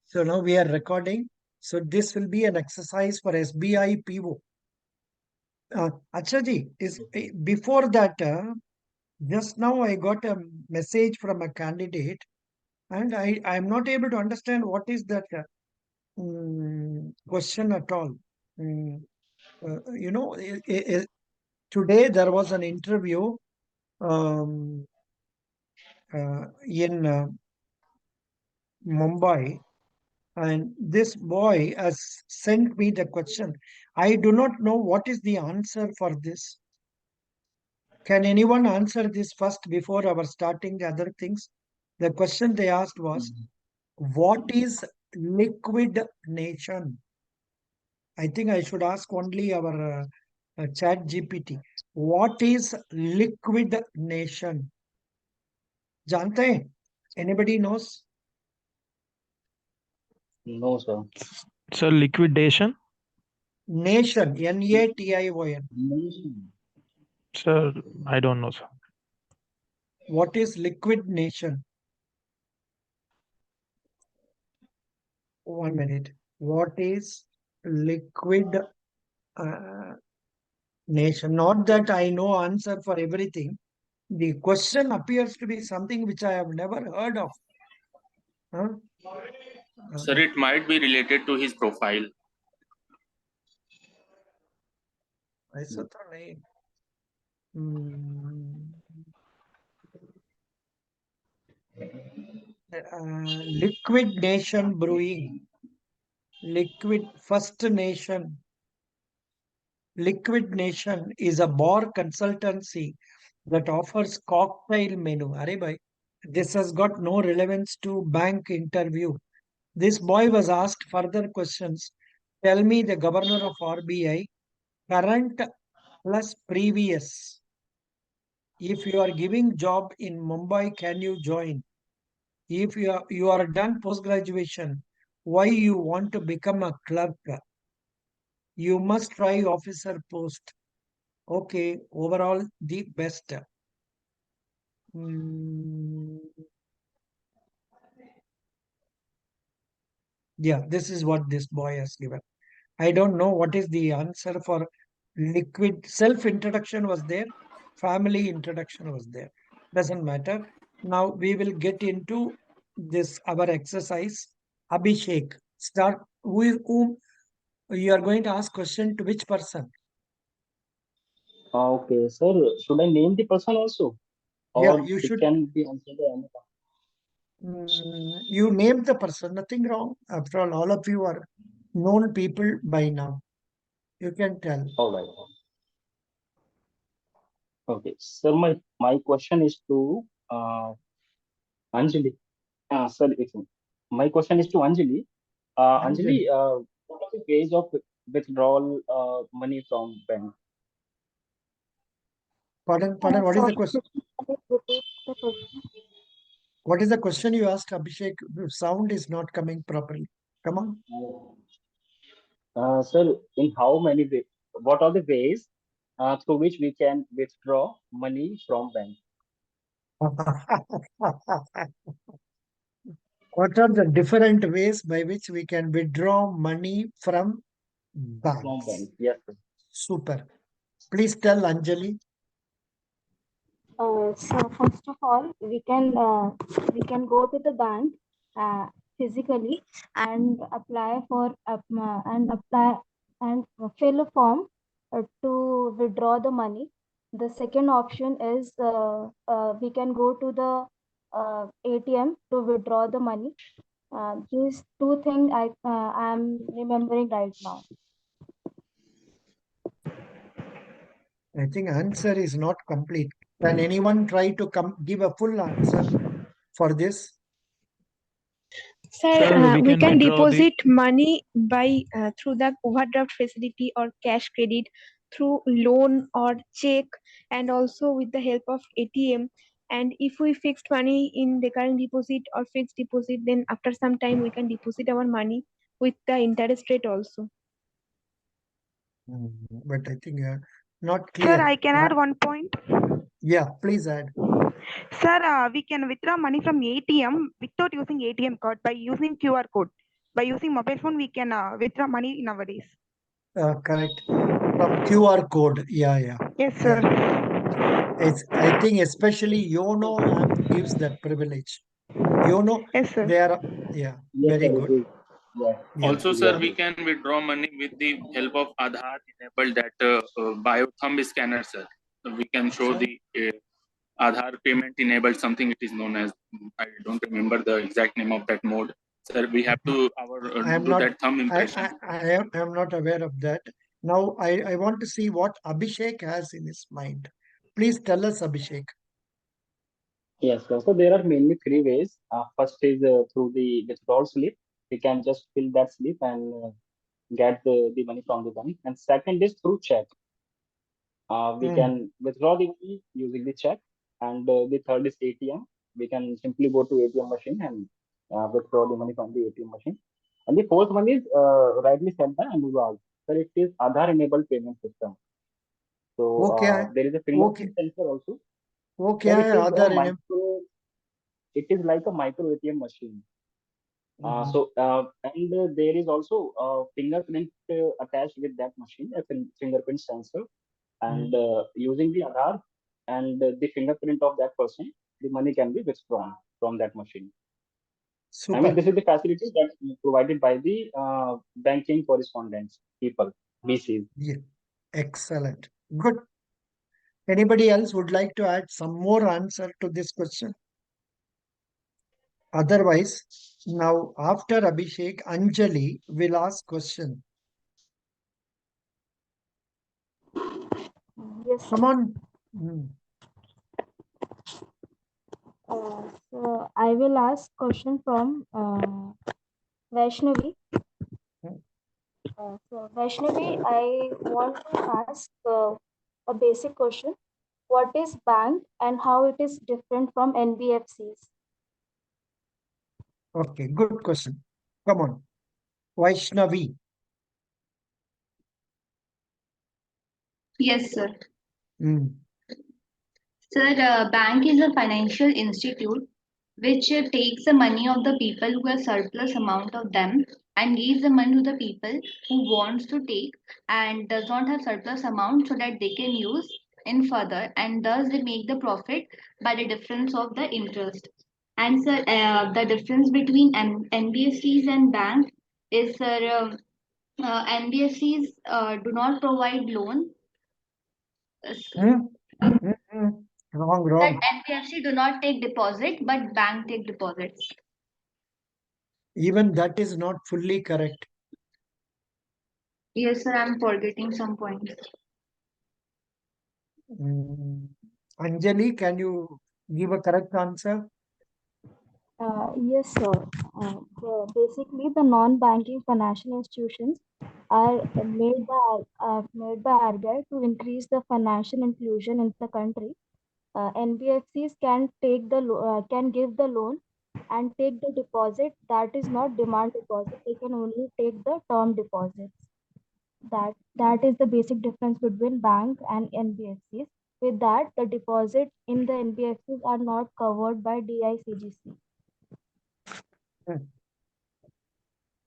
So now we are recording. So this will be an exercise for SBI PO. Achaji, before that, just now I got a message from a candidate and I am not able to understand what is that question at all. Mm, you know, today there was an interview um, in Mumbai, and this boy has sent me the question. I do not know what is the answer for this. Can anyone answer this first before our starting the other things? The question they asked was, what is liquid nation? I think I should ask only our chat GPT. What is liquid nation? जानते हैं? Anybody knows? No, sir. So liquidation. Nation, N-A-T-I-O-N. Nation. Sir, I don't know, sir. What is liquid nation? 1 minute. What is liquid nation? Not that I know answer for everything. The question appears to be something which I have never heard of. Huh? Sir, it might be related to his profile. ऐसा तो नहीं. Liquid Nation Brewing. Liquid First Nation. Liquid Nation is a bar consultancy that offers cocktail menu. Are bhai, this has got no relevance to bank interview. This boy was asked further questions. Tell me the governor of RBI, current plus previous. If you are giving job in Mumbai, can you join? If you are done post graduation, why you want to become a clerk? You must try officer post. Okay, overall the best. Yeah, this is what this boy has given. I don't know what is the answer for liquid. Self introduction was there, family introduction was there. Doesn't matter. Now we will get into this our exercise. Abhishek, start with whom you are going to ask question to which person? Okay, sir. Should I name the person also? Yeah, Or you it should. can be answered by anyone? You name the person, nothing wrong. After all of you are known people by now. You can tell. All right. Okay, sir. My question is to Anjali. Sir, my question is to Anjali. Anjali, what are the ways of withdrawal money from bank? Pardon, what is the question? What is the question you asked, Abhishek? Sound is not coming properly. Come on. Sir, in how many ways? What are the ways through which we can withdraw money from bank? What are the different ways by which we can withdraw money from banks? From bank, yes, sir. Super. Please tell Anjali. So first of all, we can go to the bank physically and apply and fill a form to withdraw the money. The second option is we can go to the ATM to withdraw the money. These two things I am remembering right now. I think answer is not complete. Can anyone try to give a full answer for this? Sir, we can deposit money by through the overdraft facility or cash credit, through loan or check, and also with the help of ATM. And if we fixed money in recurring deposit or fixed deposit, then after some time we can deposit our money with the interest rate also. But I think not clear. Sir, I can add one point. Yeah, please add. Sir, we can withdraw money from ATM without using ATM card by using QR code. by using mobile phone we can withdraw money nowadays. Correct. From QR code. Yeah. Yes, sir. I think especially YONO app gives that privilege. YONO, Yes, sir. they are, Yes, very sir, good. it is. Yeah, Yeah. Also, sir, we exactly. can withdraw money with the help of Aadhaar enabled that bio thumb scanner, sir. So we can show So, the Aadhaar payment enabled something. It is known as, I don't remember the exact name of that mode. Sir, we have to I am do not, that thumb impression. I am not aware of that. Now, I want to see what Abhishek has in his mind. Please tell us, Abhishek. Yes, sir. So there are mainly three ways. First is through the withdrawal slip. We can just fill that slip and get the money from the bank. And second is through check. We Hmm. can withdraw the money using the check. And the third is ATM. We can simply go to ATM machine and withdraw the money from the ATM machine. And the fourth one is rightly said by Anurag. So it is Aadhaar enabled payment system. So Okay, there is a okay, fingerprint sensor also. okay, Sir, it is a other in micro. It is like a micro ATM machine. And there is also a fingerprint attached with that machine, a fingerprint sensor, and using the Aadhaar and the fingerprint of that person, the money can be withdrawn from that machine. I mean, super. this is the facility that is provided by the banking correspondents people, BCs. Yeah, excellent. Good. Anybody else would like to add some more answer to this question? Otherwise, now after Abhishek, Anjali will ask question. Yes, sir. Come on. Hmm. So I will ask question from Vaishnavi. So Vaishnavi, I want to ask a basic question. What is bank and how it is different from NBFCs? Okay, good question. Come on. Vaishnavi. Yes, sir. Hmm. Sir, bank is a financial institute which takes the money of the people who have surplus amount of them and gives the money to the people who wants to take and does not have surplus amount so that they can use in further, and thus they make the profit by the difference of the interest. And sir, the difference between NBFCs and bank is, sir, NBFCs do not provide loan. Hmm? Hmm. Wrong, That wrong. NBFC do not take deposit, but bank take deposits. Even that is not fully correct. Yes, sir, I'm forgetting some points. Hmm. Anjali, can you give a correct answer? Yes, sir. Basically, the non-banking financial institutions are made by RBI to increase the financial inclusion in the country. NBFCs can give the loan and take the deposit. That is not demand deposit. They can only take the term deposits. That is the basic difference between bank and NBFCs. With that, the deposits in the NBFCs are not covered by DICGC. Hmm.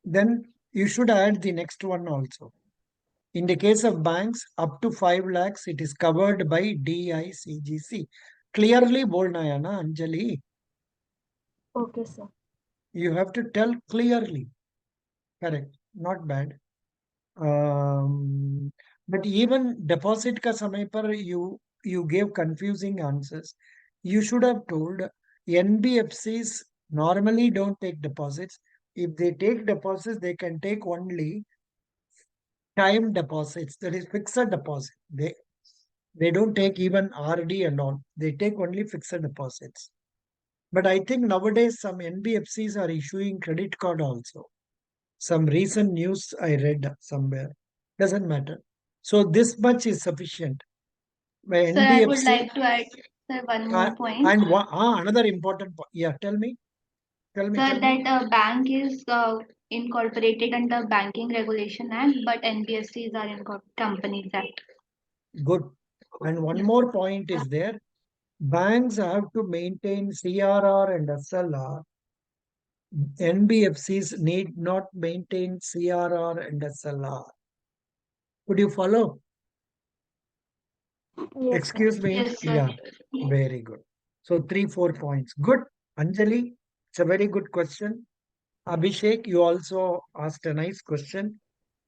Then you should add the next one also. In the case of banks, up to 5 lakhs, it is covered by DICGC. Clearly बोलना है ना Anjali. Okay, sir. You have to tell clearly. Correct. Not bad. Um, but even deposit ka samay par you gave confusing answers. You should have told NBFCs normally don't take deposits. If they take deposits, they can take only time deposits. That is fixed deposit. They don't take even RD and all. They take only fixed deposits. But I think nowadays some NBFCs are issuing credit card also. Some recent news I read somewhere. Doesn't matter. So this much is sufficient. By Sir, I would NBFC like to add, sir, one more point. and another important point. Yeah, tell me. Sir, Tell me. that bank is incorporated under Banking Regulation Act, but NBFCs are in Companies Act. Good. And one more point is there. Banks have to maintain CRR and SLR NBFCs need not maintain CRR and SLR. Could you follow? Yes, sir. Excuse me. Yes, sir. Yeah, very good. So 3-4 points. Good. Anjali, it's a very good question. Abhishek, you also asked a nice question.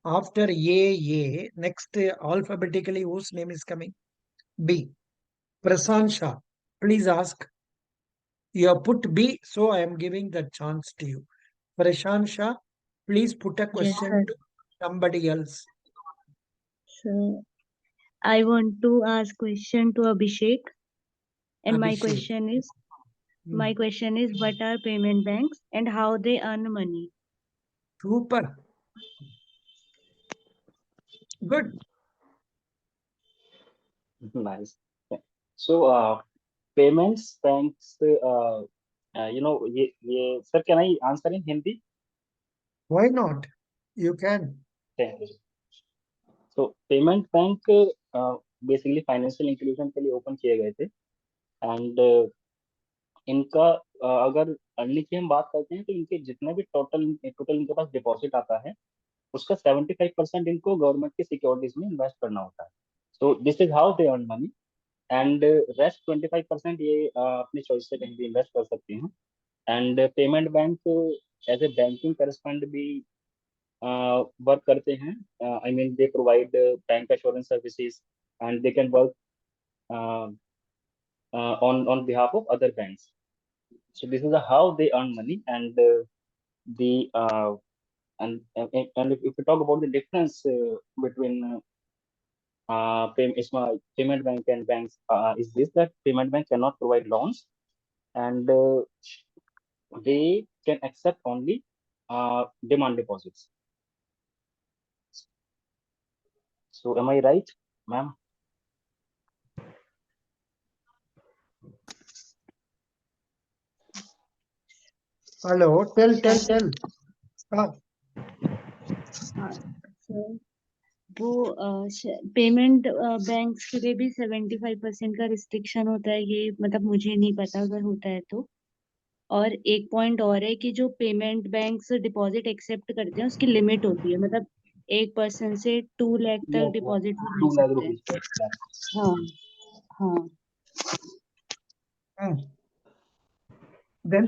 After A, next alphabetically, whose name is coming? B. Prasant Shah. Please ask. You have put B, so I am giving the chance to you. Prashant Shah, please put a Yes, question sir. to somebody else. So I want to ask question to Abhishek, and my Abhishek. question is Hmm. what are payment banks and how they earn money? Super. Good. Nice. Yeah. So, payments banks, sir, can I answer in Hindi? Why not? You can. Thank you. So, payment bank basically financial inclusion के लिए open किए गए थे and इनका अगर earning की हम बात करते हैं तो इनके जितने भी टोटल इनके पास डिपॉजिट आता है उसका 75% इनको गवर्नमेंट की सिक्योरिटीज में इन्वेस्ट करना होता है. So this is how they earn money and rest 25% ये अपनी चॉइस से कहीं भी इन्वेस्ट कर सकते हैं. And payment bank as a banking correspond भी वर्क करते हैं. I mean they provide bank assurance services and they can work on behalf of other banks. So this is how they earn money and the and if we talk about the difference between payment bank and banks, is this that payment bank cannot provide loans and they can accept only demand deposits. So am I right, ma'am? Hello. Tell. Ah, So वो payment banks के लिए भी 75% का restriction होता है, ये मतलब मुझे नहीं पता अगर होता है तो. और एक पॉइंट और है कि जो पेमेंट बैंक्स डिपॉजिट एक्सेप्ट करते हैं उसकी लिमिट होती है, मतलब एक पर्सन से 2 लाख तक Yes, yes. डिपॉजिट ले 2 lakh सकते हैं. rupees per lakh. हाँ हाँ. hmm. Then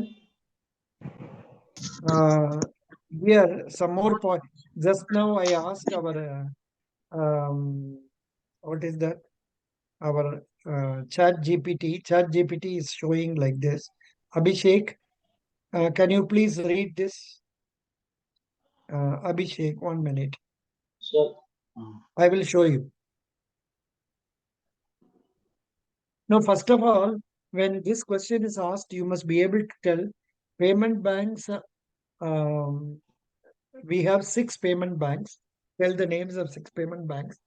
here some more point. Just now I asked our what is that? Our chat GPT. Chat GPT is showing like this. Abhishek, can you please read this? Abhishek, 1 minute. So I will show you. Now, first of all, when this question is asked, you must be able to tell payment banks. Um, we have 6 payment banks. Tell the names of 6 payment banks.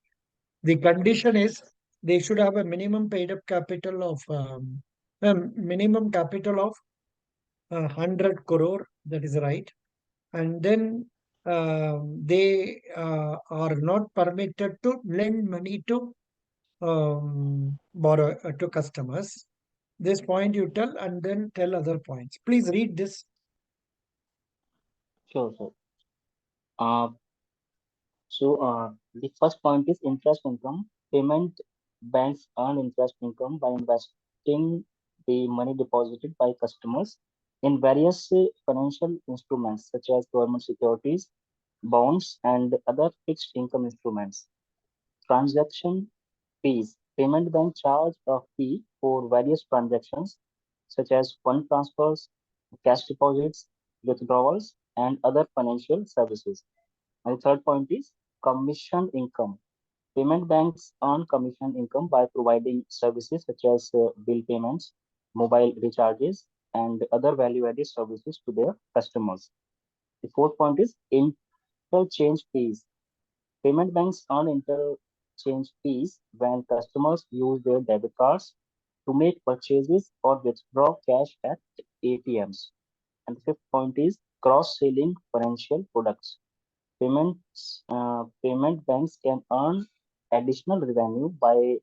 The condition is they should have a minimum paid up capital of minimum capital of 100 crore. That is right. And then they are not permitted to lend money to borrow to customers. This point you tell and then tell other points. Please read this. sure, sure. Uh, the first point is interest income. Payment banks earn interest income by investing the money deposited by customers in various financial instruments such as government securities, bonds, and other fixed income instruments. Transaction fees. Payment bank charge a fee for various transactions such as fund transfers, cash deposits, withdrawals, and other financial services. And the third point is commission income. Payment banks earn commission income by providing services such as bill payments, mobile recharges, and other value-added services to their customers. The fourth point is interchange fees. Payment banks earn interchange fees when customers use their debit cards to make purchases or withdraw cash at ATMs. And the fifth point is cross-selling financial products. Payment banks can earn additional revenue by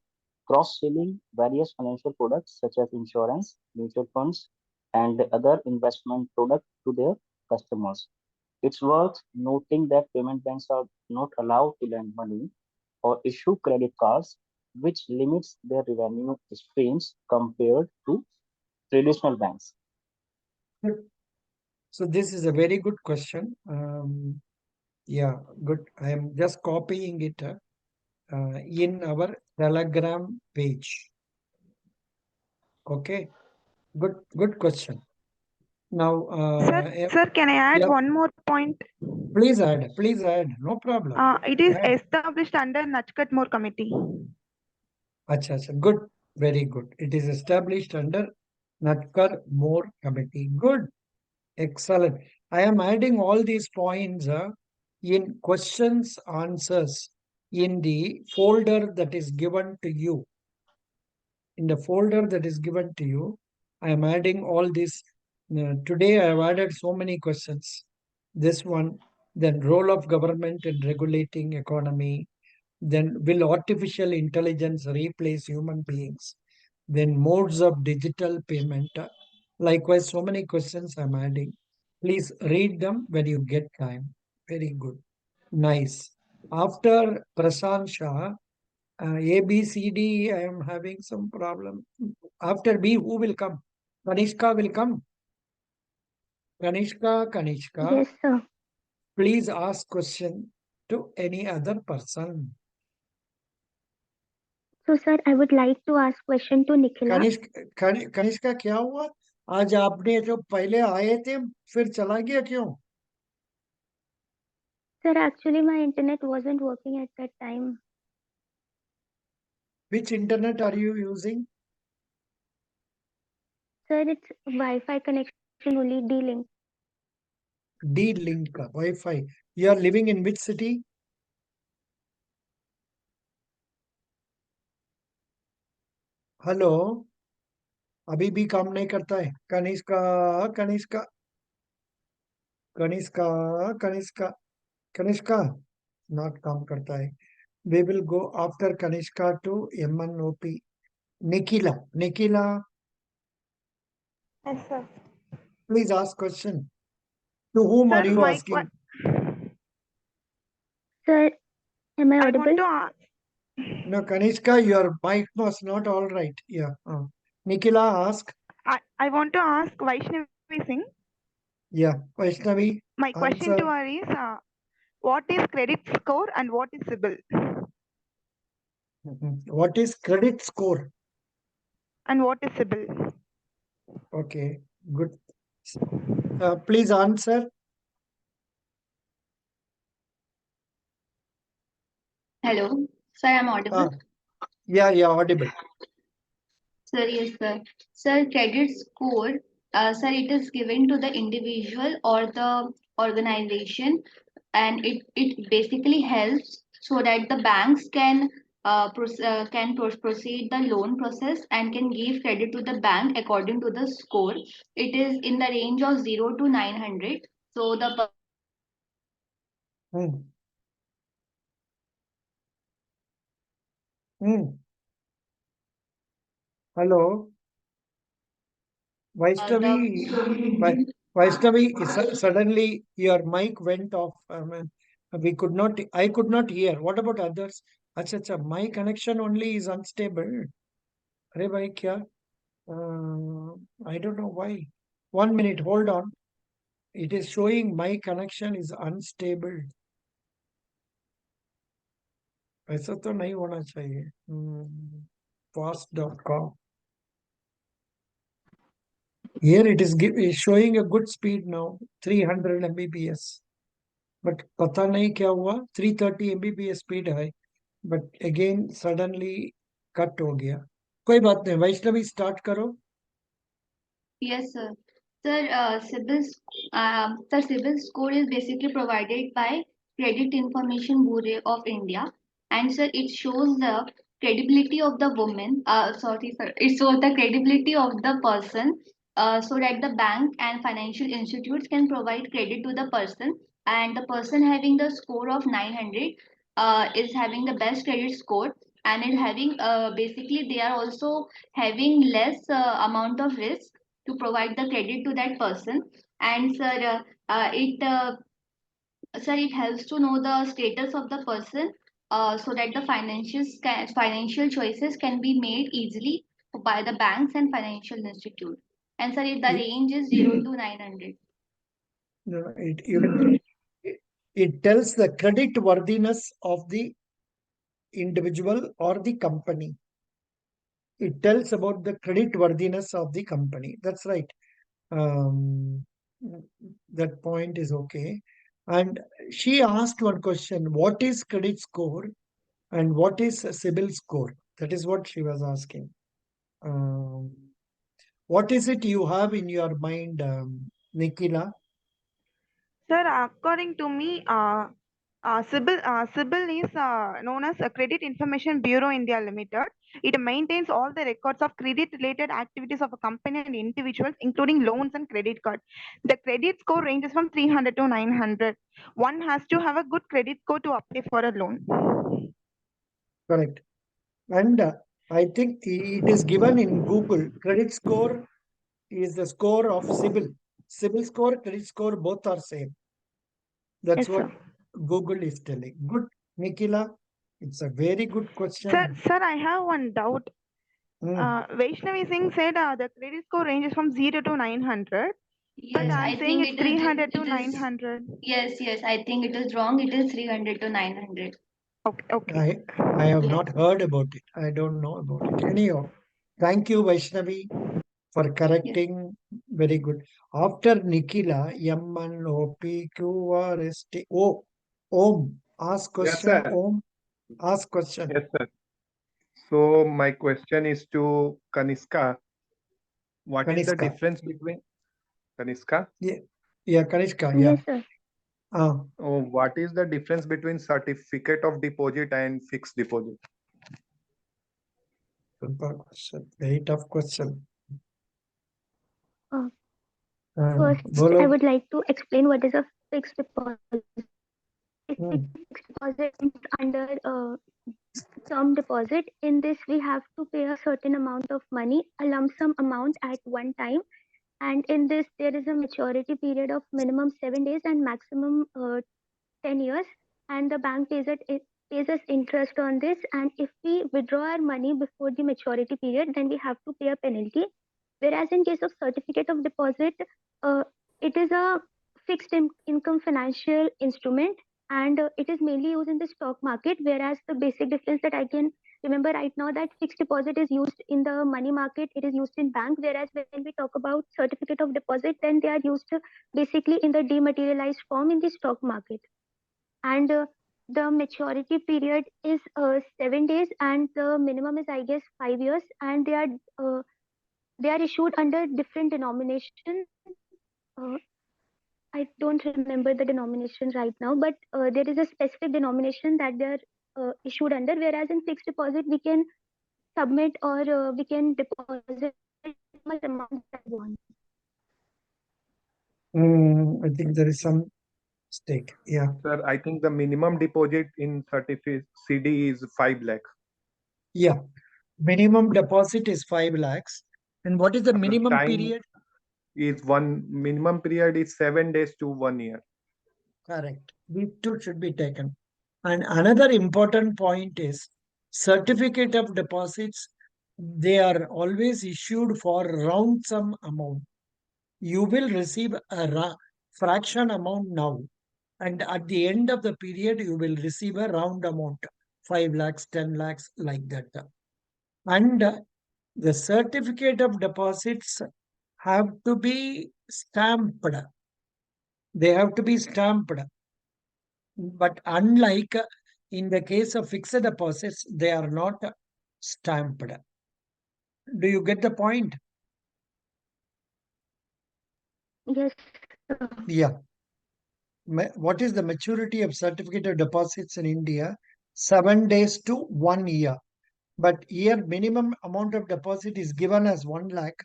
cross-selling various financial products such as insurance, mutual funds, and other investment products to their customers. It's worth noting that payment banks are not allowed to lend money or issue credit cards, which limits their revenue streams compared to traditional banks. Good. So this is a very good question. Yeah, good. I am just copying it in our Telegram page. Okay, good question. Now, Sir, can I add yeah, one more point? please add, no problem. It is Add. established under Nachkatmore Committee. Acha, good, very good. It is established under Natkar More Committee. Good, excellent. I am adding all these points in questions, answers in the folder that is given to you. In the folder that is given to you, I am adding all this. Today I have added so many questions. This one, then role of government in regulating economy, then will artificial intelligence replace human beings, then modes of digital payment. Likewise, so many questions I'm adding. Please read them when you get time. Very good. Nice. After Prashant Shah, A, B, C, D, I am having some problem. After B, who will come? Kanishka will come. Kanishka, Yes, sir. please ask question to any other person. So, sir, I would like to ask question to Nikhila. Kanishka क्या हुआ? आज आपने जो पहले आए थे फिर चला गया क्यों? Sir, actually, my internet wasn't working at that time. Which internet are you using? Sir, it's Wi-Fi connection only, D-Link. D-Link का Wi-Fi. You are living in which city? Hello, अभी भी काम नहीं करता है. कनिष्का, कनिष्का, कनिष्का, कनिष्का, not काम करता है. We will go after Kanishka to MNOP. Nikhila, Yes, sir. please ask question. To whom Sir, are you asking? Sir, am I I audible? want to ask. No, Kanishka, your mic was not all right. Yeah. Nikhila, ask. I want to ask Vaishnavi Singh. Yeah. Vaishnavi, My question answer. to her is, what is credit score and what is CIBIL? What is credit score? And what is CIBIL? Okay, good. Please answer. Hello, sir, I'm audible. Yeah, audible. Sir, yes, sir. Sir, credit score, sir, it is given to the individual or the organization, and it basically helps so that the banks can proceed the loan process and can give credit to the bank according to the score. It is in the range of 0 to 900. So the Hmm. Hmm. Hello, Vaishnavi. Vaishnavi, suddenly your mic went off. We could not. I could not hear. What about others? Acha, my connection only is unstable. अरे भाई क्या? I don't know why. 1 minute, hold on. It is showing my connection is unstable. ऐसा तो नहीं होना चाहिए. Fast.com. Here it is showing a good speed now, 300 Mbps. But पता नहीं क्या हुआ, 330 Mbps speed है. But again suddenly cut हो गया. कोई बात नहीं, वैष्णवी start करो. Yes, sir. Sir, CIBIL score is basically provided by Credit Information Bureau of India, and sir, it shows the credibility of the woman. Sorry, sir, it shows the credibility of the person, so that the bank and financial institutes can provide credit to the person, and the person having the score of 900 is having the best credit score, and it having basically they are also having less amount of risk to provide the credit to that person. And sir, Sir, it helps to know the status of the person, so that the financial choices can be made easily by the banks and financial institute. And sir, the It, range is 0 to 900. no, it tells the credit worthiness of the individual or the company. It tells about the credit worthiness of the company. That's right. Um, that point is okay. And she asked one question: what is credit score and what is a CIBIL score? That is what she was asking. Um, what is it you have in your mind, Nikila? Sir, according to me, CIBIL is known as a Credit Information Bureau India Limited. It maintains all the records of credit-related activities of a company and individuals, including loans and credit cards. The credit score ranges from 300 to 900. One has to have a good credit score to apply for a loan. Correct. And I think it is given in Google. Credit score is the score of CIBIL. CIBIL score, credit score, both are same. That's Yes, what sir. Google is telling. Good, Nikila. It's a very good question. Sir, I have one doubt. Hmm. Vaishnavi Singh said the credit score ranges from 0 to 900, but Yes, I'm I saying think it's it is. 300 to It is. 900. Yes. I think it is wrong. It is 300 to 900. Okay. I have Yes. not heard about it. I don't know about it. Anyhow, thank you, Vaishnavi, for Yes. correcting. Very good. After Nikila, MNOPQRST. Oh, Om. Ask Yes, question, sir. Om. Ask question. Yes, sir. So my question is to Kaniska. What is the Kanishka. difference between Kaniska? Yeah, Kanishka. Yeah. Yes, sir. Oh, what is the difference between certificate of deposit and fixed deposit? Simple question. Very tough question. Uh, First, I Bolo. would like to explain what is a fixed deposit. Hmm. Fixed deposit is under term deposit. In this, we have to pay a certain amount of money, a lump sum amount at one time. And in this, there is a maturity period of minimum 7 days and maximum 10 years. And the bank it pays us interest on this. And if we withdraw our money before the maturity period, then we have to pay a penalty. Whereas in case of certificate of deposit, uh, it is a income financial instrument, and it is mainly used in the stock market. Whereas the basic difference that I can remember right now, that fixed deposit is used in the money market, it is used in bank. Whereas when we talk about certificate of deposit, then they are used basically in the dematerialized form in the stock market. And the maturity period is 7 days, and the minimum is, I guess, 5 years. And they are issued under different denomination. Uh, I don't remember the denomination right now, but there is a specific denomination that they are issued under. Whereas in fixed deposit, we can submit or we can deposit much amount that we want. I think there is some mistake. Yeah. Sir, I think the minimum deposit in certificate CD is 5 lakh. Yeah. Minimum deposit is 5 lakhs. And what is the minimum Time period? is minimum period is 7 days to 1 year. Correct. These two should be taken. And another important point is certificate of deposits. They are always issued for round sum amount. You will receive a fraction amount now. And at the end of the period, you will receive a round amount, 5 lakhs, 10 lakhs, like that. And the certificate of deposits have to be stamped. They have to be stamped. But unlike in the case of fixed deposits, they are not stamped. Do you get the point? Yes. Yeah. What is the maturity of certificate of deposits in India? 7 days to 1 year. But here minimum amount of deposit is given as 1 lakh.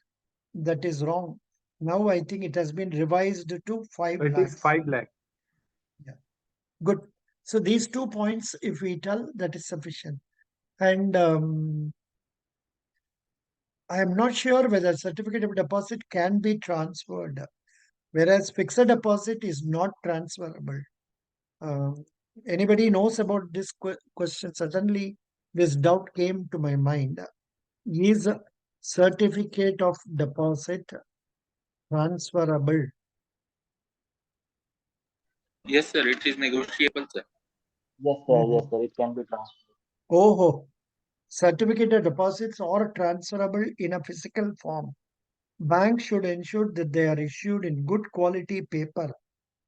That is wrong. Now I think it has been revised to 5 It is lakhs. 5 lakh. Yeah. Good. So these 2 points, if we tell, that is sufficient. And I am not sure whether certificate of deposit can be transferred. Whereas fixed deposit is not transferable. Anybody knows about this question? Suddenly, this doubt came to my mind. Is a certificate of deposit transferable? Yes, sir. It is negotiable, sir. Yes, sir. Yes, sir. It can be transferred. Oh, certificate of deposits are transferable in a physical form. Banks should ensure that they are issued in good quality paper.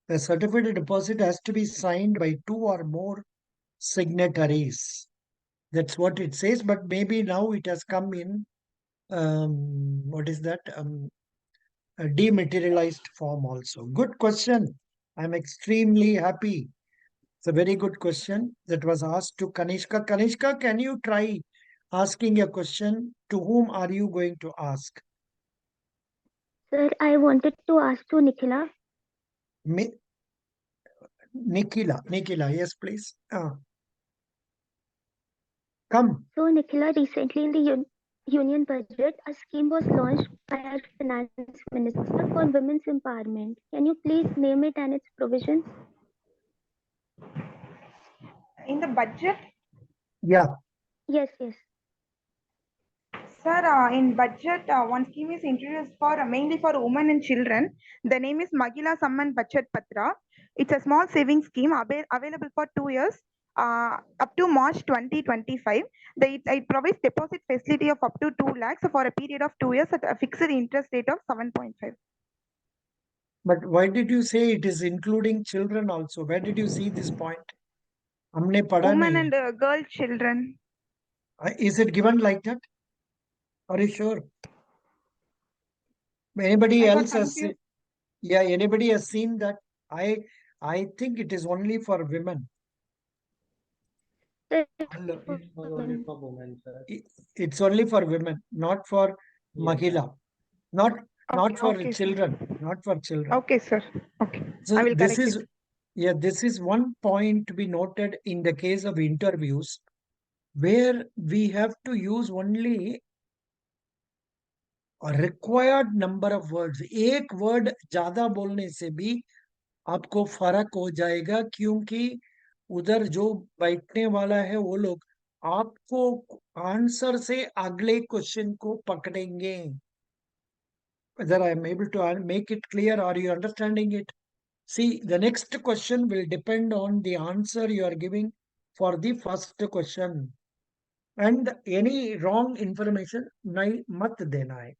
The certificate of deposit has to be signed by 2 or more signatories. That's what it says, but maybe now it has come in what is that? A dematerialized form also. Good question. I'm extremely happy. It's a very good question that was asked to Kanishka. Kanishka, can you try asking a question? To whom are you going to ask? Sir, I wanted to ask to Nikhila. Nikhila, yes, please. Come. So, Nikhila, recently in the Union Budget, a scheme was launched by our Finance Minister for women's empowerment. Can you please name it and its provisions? In the budget? Yeah. Yes. Sir, in budget, one scheme is introduced for mainly for women and children. The name is Mahila Samman Bachat Patra. It's a small savings scheme available for 2 years, up to March 2025. It provides deposit facility of up to 2 lakhs for a period of 2 years at a fixed interest rate of 7.5. But why did you say it is including children also? Where did you see this point? हमने पढ़ा Women नहीं and girl children. Is it given like that? Are you sure? Anybody else has seen? Yeah, anybody has seen that? I think it is only for women. It's only for women, sir. It's only for women, not for Mahila. Not for children. Sir. Not for children. Okay, sir. Okay. So I will this correct is it. yeah, this is one point to be noted in the case of interviews where we have to use only a required number of words. एक word ज्यादा बोलने से भी आपको फर्क हो जाएगा क्योंकि उधर जो बैठने वाला है वो लोग आपको आंसर से अगले क्वेश्चन को पकड़ेंगे. Whether I am able to make it clear, are you understanding it? See, the next question will depend on the answer you are giving for the first question. And any wrong information nahi mat dena hai.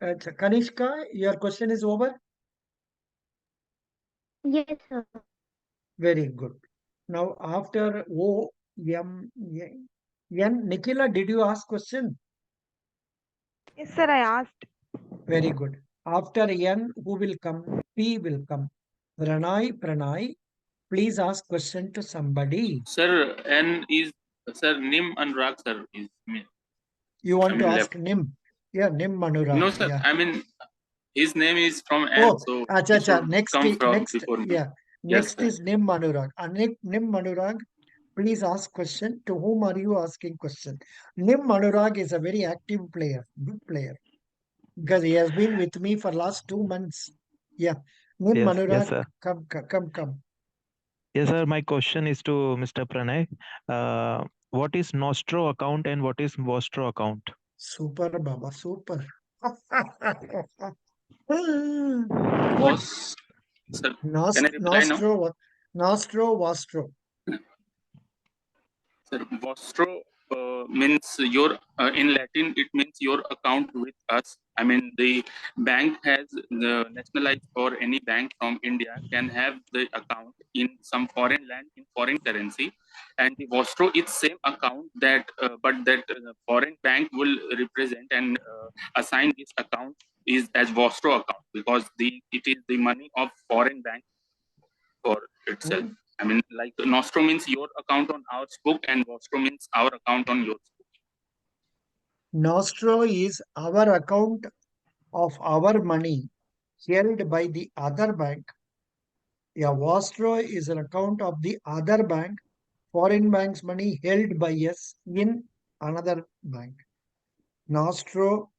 Kanishka, your question is over? Yes, sir. Very good. Now, after O, M, N, Nikhila, did you ask question? Yes, sir, I asked. Very good. After N, who will come? P will come. Pranay, please ask question to somebody. Sir, N is sir Nim Anurag sir is me. You want to ask left. Nim? Yeah, Nim Anurag. No, sir. Yeah. I mean, his name is from N, so acha. Next, before me. yeah. Yes, Next is Nim Anurag. Nim Anurag, please ask question. To whom are you asking question? Nim Anurag is a very active player, good player, because he has been with me for last 2 months. Yeah. Nim Yes, Anurag, sir. come. Yes, sir. My question is to Mr. Pranay. What is Nostro account and what is Vostro account? Super, Baba, super. Was sir, can I reply now? Vostro. Sir, Vostro means your in Latin it means your account with us. I mean the bank has the nationalized or any bank from India can have the account in some foreign land in foreign currency, and the Vostro is same account that but that foreign bank will represent and assign this account is as Vostro account because it is the money of foreign bank for itself. I mean, like Nostro means your account on our book, and Vostro means our account on yours book. Nostro is our account of our money held by the other bank. Yeah, Vostro is an account of the other bank, foreign bank's money held by us in another bank. Nostro,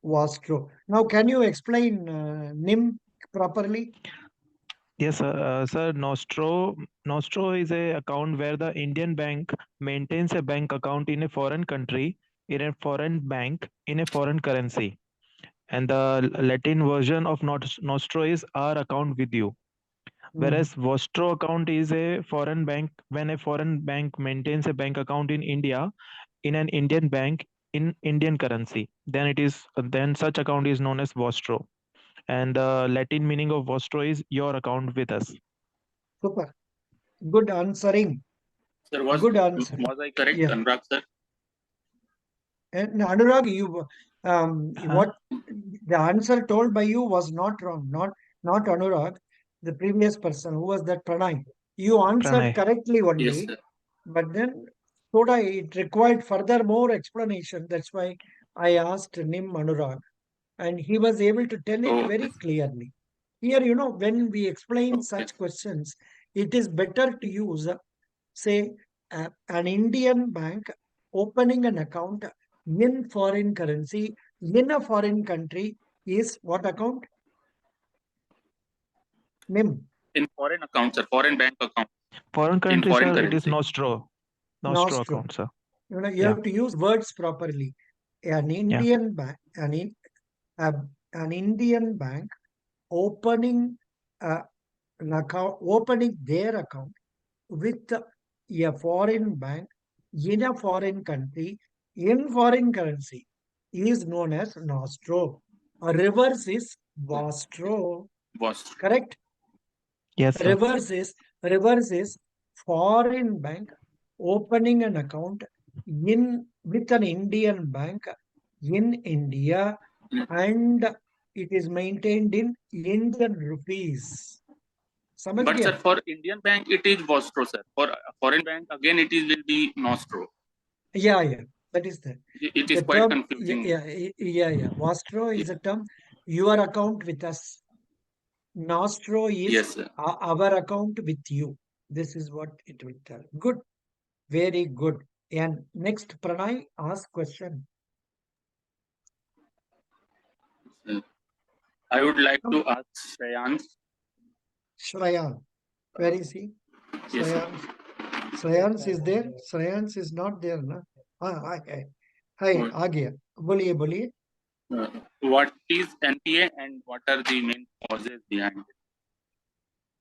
Vostro. Now, can you explain, Nim, properly? Yes, sir. Sir, Nostro is a account where the Indian bank maintains a bank account in a foreign country, in a foreign bank, in a foreign currency. And the Latin version of Nostro is our account with you. Whereas Vostro account is a foreign bank when a foreign bank maintains a bank account in India, in an Indian bank, in Indian currency. Then such account is known as Vostro. And the Latin meaning of Vostro is your account with us. Super. Good answering. Sir, Good answer. was I correct, Yeah. Anurag sir? And Anurag, you what the answer told by you was not wrong. Not Anurag, the previous person who was that Pranay. You answered Pranay. correctly Yes, only, sir. but then Soda, it required further more explanation. That's why I asked Nim Anurag, and he was able to tell it very clearly. Here, when we explain such questions, it is better to use, say, an Indian bank opening an account in foreign currency in a foreign country is what account? NIM. In foreign accounts, sir, foreign bank account. Foreign In country, forein sir, it is currency. Nostro. Nostro account, sir. You Yeah. have to use words properly. An Indian bank, an Indian bank opening an account, opening their account with a foreign bank in a foreign country in foreign currency is known as nostro. A reverse is vostro. Vostro. Correct? Yes, sir. Reverse is foreign bank opening an account with an Indian bank in India, and it is maintained in Indian rupees. But sir, Samajh for Indian bank, it is Vostro, sir. For foreign bank, again, will be Nostro. Yeah, that is that. It is The quite term, confusing. yeah. Vostro is a term, your account with us. Nostro is Yes, sir. our account with you. This is what it will tell. Good. Very good. And next, Pranay, ask question. I would like to ask Shrayan. Where is he? Yes, sir. Shreyans is there? Shreyans is not there, na? Hi, आ गया. बोलिए. What is NPA and what are the main causes behind it?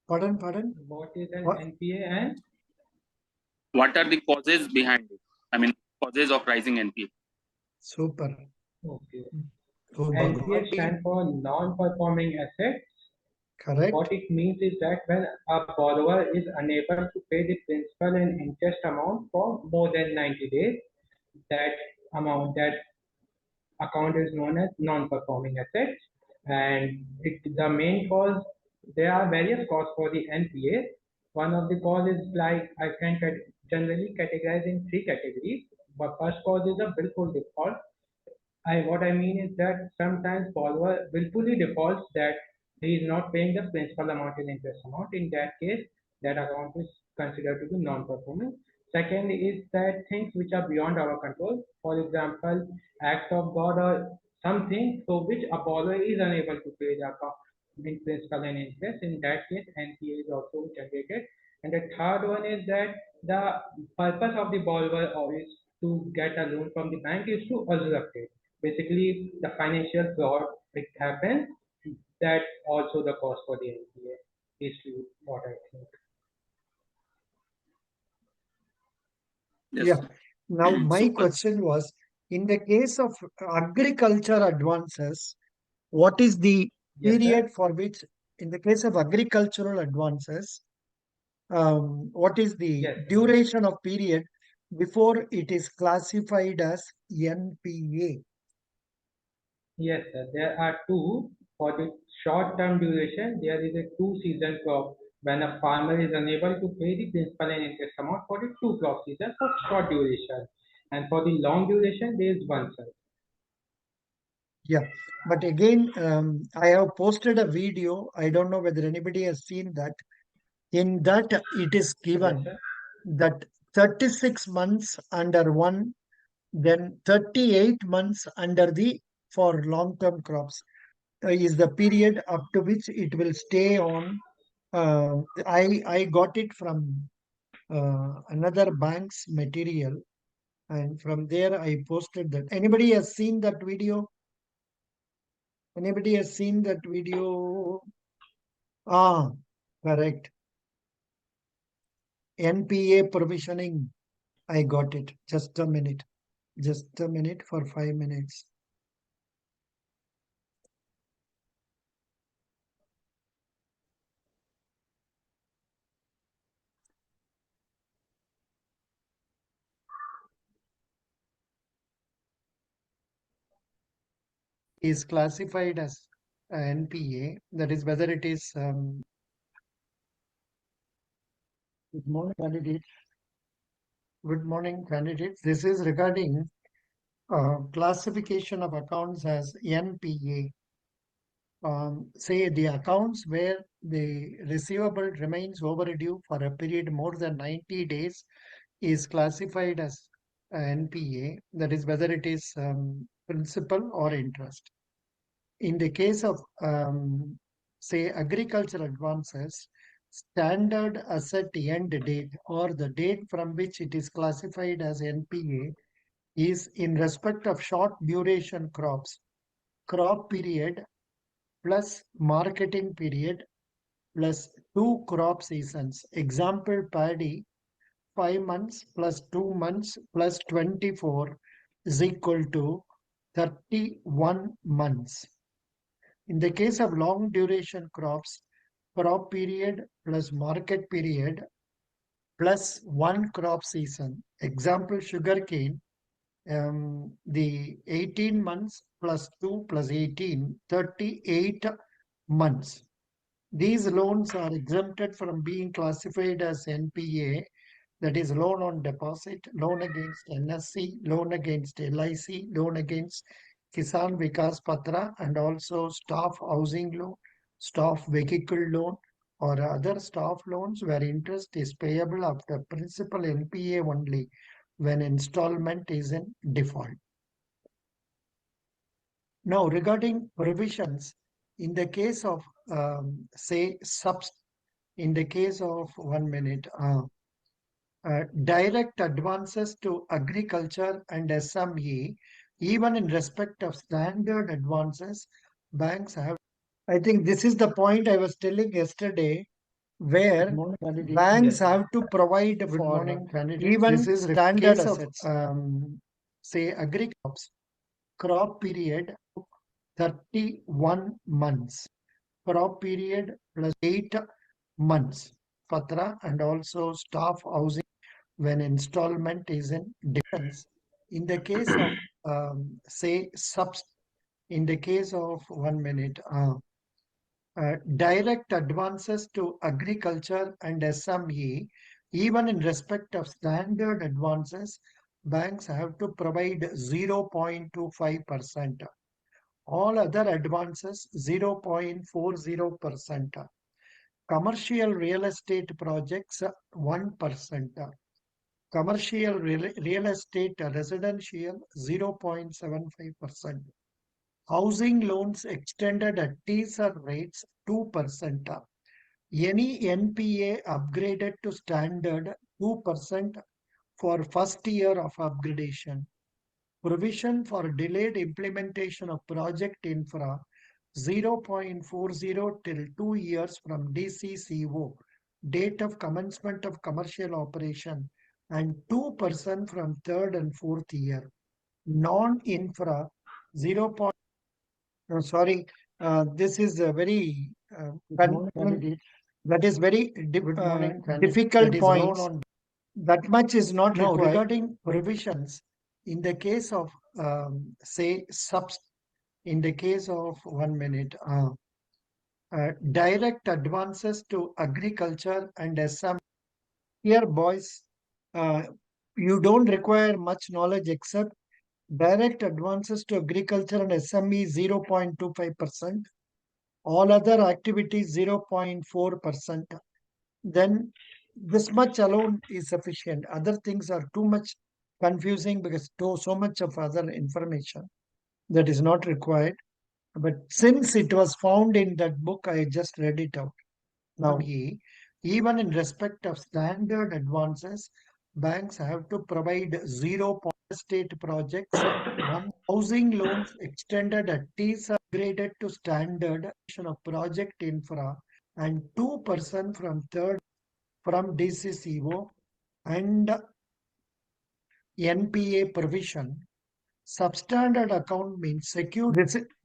Pardon? What is an What? NPA and What are the causes behind it? I mean, causes of rising NPA. Super. okay. So NPA stands for non-performing assets. correct. What it means is that when a borrower is unable to pay the principal and interest amount for more than 90 days, that account is known as non-performing assets. And the main cause, there are various causes for the NPA. One of the causes like I can generally categorize in three categories. But first cause is a willful default. What I mean is that sometimes borrower willfully defaults that he is not paying the principal amount and interest amount. In that case, that account is considered to be non-performing. Second is that things which are beyond our control, for example, act of God or something so which a borrower is unable to pay the account in principal and interest. In that case, NPA is also generated. And the third one is that the purpose of the borrower is to get a loan from the bank is to obstruct it. Basically, the financial fraud it happens. That also the cost for the NPA is what I think. Yes. Yeah. Now, my Super. question was, in the case of agriculture advances, what is the Yes, sir. period for which, in the case of agricultural advances, what is the Yes, sir. duration of period before it is classified as NPA? Yes, sir. There are two. For the short-term duration, there is a two-season crop when a farmer is unable to pay the principal and interest amount for the two crop seasons for short duration. And for the long duration, there is one, sir. Yeah, but again, I have posted a video. I don't know whether anybody has seen that. In that, it is Yes, given sir. that 36 months under one, then 38 months under the for long-term crops. is the period up to which it will stay on. I got it from another bank's material, and from there I posted that. Anybody has seen that video? Anybody has seen that video? Ah, correct. NPA provisioning. I got it. Just a minute. Just a minute for 5 minutes. Is classified as NPA. That is whether it is. Good morning, candidates. Good morning, candidates. This is regarding classification of accounts as NPA. Say the accounts where the receivable remains overdue for a period more than 90 days is classified as NPA. That is whether it is principal or interest. In the case of say agricultural advances, standard asset end date or the date from which it is classified as NPA is in respect of short duration crops, crop period plus marketing period plus 2 crop seasons. Example paddy, 5 months plus 2 months plus 24 is equal to 31 months. In the case of long duration crops, crop period plus market period plus 1 crop season. Example sugarcane, the 18 months plus 2 plus 18, 38 months. These loans are exempted from being classified as NPA, that is loan on deposit, loan against NSC, loan against LIC, loan against Kisan Vikas Patra, and also staff housing loan, staff vehicle loan, or other staff loans where interest is payable after principal NPA only when installment is in default. Now, regarding provisions, in the case of, say, in the case of 1 minute, direct advances to agriculture and SME, even in respect of standard advances, banks have. I think this is the point I was telling yesterday, where banks have to provide for even this is standard assets. Say agriculture crop period 31 months, crop period plus 8 months, Patra, and also staff housing when installment is in difference. In the case of, say, in the case of 1 minute, direct advances to agriculture and SME, even in respect of standard advances, banks have to provide 0.25%. All other advances 0.40%. Commercial real estate projects 1%. Commercial real estate residential 0.75%. Housing loans extended at teaser rates 2%. Any NPA upgraded to standard 2% for first year of upgradation. Provision for delayed implementation of project infra 0.40 till 2 years from DCCO, date of commencement of commercial operation, and 2% from third and fourth year. Non-infra 0. Sorry, this is a very that is very difficult point. That much is not now required. Regarding provisions, in the case of say in the case of 1 minute, direct advances to agriculture and SME. Here, boys, you don't require much knowledge except direct advances to agriculture and SME 0.25%. All other activities 0.4%. Then this much alone is sufficient. Other things are too much confusing because so much of other information that is not required. But since it was found in that book, I just read it out. Now, even in respect of standard advances, banks have to provide 0% projects, one housing loans extended at T's upgraded to standard of project infra, and 2% from DCCO and NPA provision. Substandard account means secured.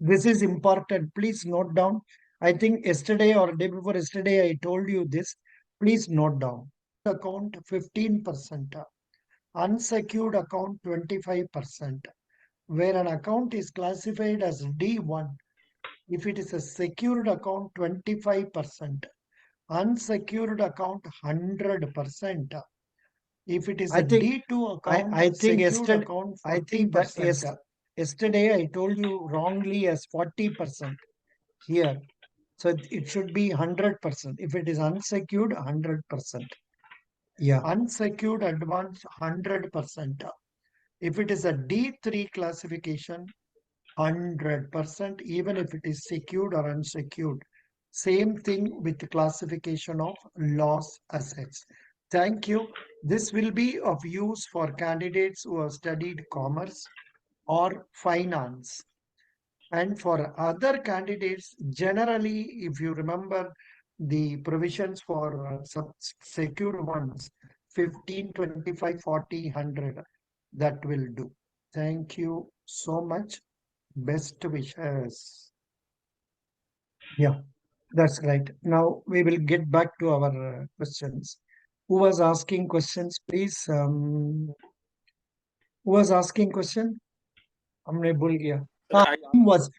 This is important. Please note down. I think yesterday or day before yesterday I told you this. Please note down. Account 15%. Unsecured account 25%. Where an account is classified as D1, if it is a secured account 25%. Unsecured account 100%. If it is a D2 account, I think yesterday, account 40%. I think that yesterday I told you wrongly as 40% here. So it should be 100%. If it is unsecured, 100%. Yeah. Unsecured advance 100%. If it is a D3 classification, 100%, even if it is secured or unsecured. Same thing with the classification of loss assets. Thank you. This will be of use for candidates who have studied commerce or finance. And for other candidates, generally, if you remember the provisions for secured ones, 15, 25, 40, 100, that will do. Thank you so much. Best wishes. Yeah, that's right. Now we will get back to our questions. Who was asking questions, please? Who was asking question? हमने भूल गया. Was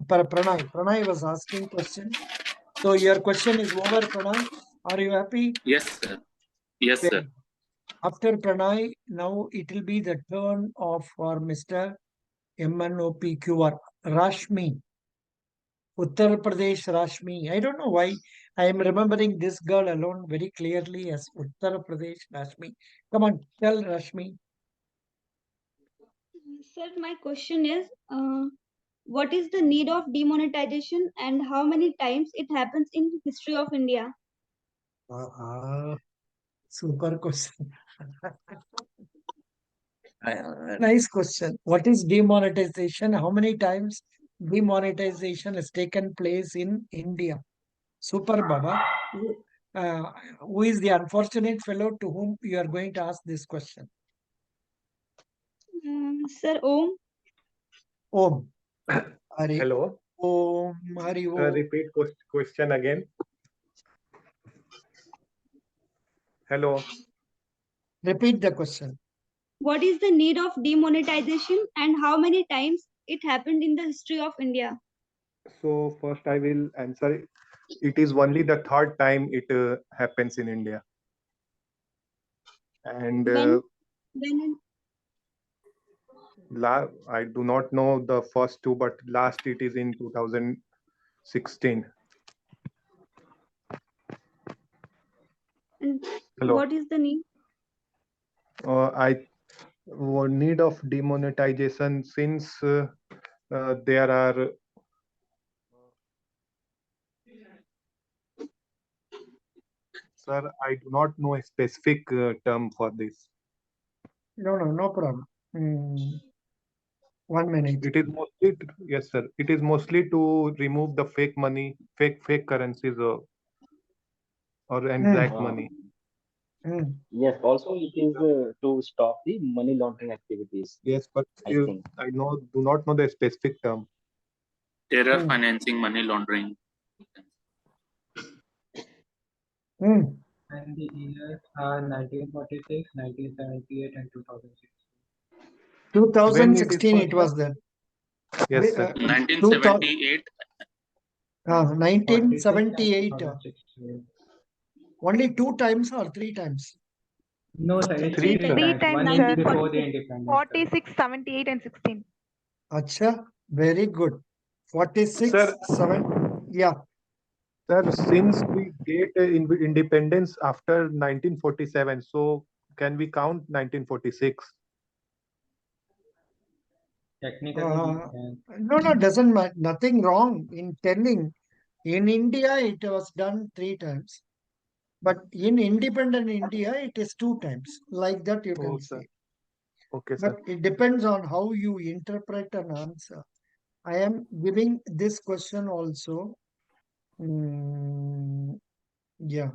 Pranay was asking question. So your question is over, Pranay. Are you happy? Yes, sir. Yes, sir. After Pranay, now it will be the turn of for Mr. MNOPQR, Rashmi. Uttar Pradesh Rashmi. I don't know why I am remembering this girl alone very clearly as Uttar Pradesh Rashmi. Come on, tell Rashmi. Sir, my question is, what is the need of demonetization and how many times it happens in history of India? Super question. Nice question. What is demonetization? How many times demonetization has taken place in India? Super Baba. Who is the unfortunate fellow to whom you are going to ask this question? Sir Om. Om. Hello. Om Hari Om. Repeat question again. Hello. Repeat the question. What is the need of demonetization and how many times it happened in the history of India? So first I will answer. It is only the third time it happens in India. And I do not know the first two, but last it is in 2016. And Hello. what is the need? Need of demonetization since there are Sir, I do not know a specific term for this. No problem. 1 minute. It is mostly, yes, sir. It is mostly to remove the fake money, fake currencies, and black money. Yes, also it is to stop the money laundering activities. Yes, but still, I do not know the specific term. Terror financing, money laundering. And the years are 1946, 1978, and 2016. 2016 it was there. Yes, sir. 1978. 1978. Only 2 times or 3 times? No, sir. It's Three times, One sir. is before the independence. 46, 78, and 16. Acha, very good. 46, Sir, 7. Yeah. Sir, since we get independence after 1947, so can we count 1946? Technically, we can. No, doesn't matter. Nothing wrong in telling. In India, it was done 3 times. But in independent India, it is 2 times. Like that you can Oh, sir. say. Okay, But sir. it depends on how you interpret an answer. I am giving this question also. Yeah,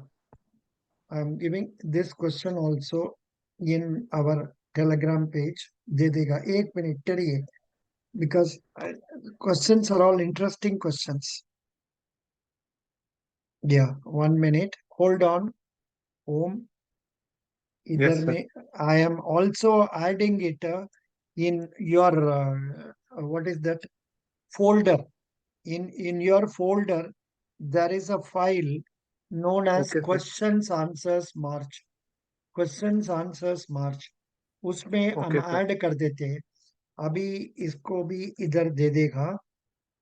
I am giving this question also in our Telegram page. दे देगा 1 minute चलिए because questions are all interesting questions. Yeah, 1 minute. Hold on. Om. Yes, इधर sir. में I am also adding it in your what is that folder. In your folder, there is a file known as Okay, sir. questions answers march. Questions answers march. उसमें हम Okay, sir. Add कर देते हैं. अभी इसको भी इधर दे देगा.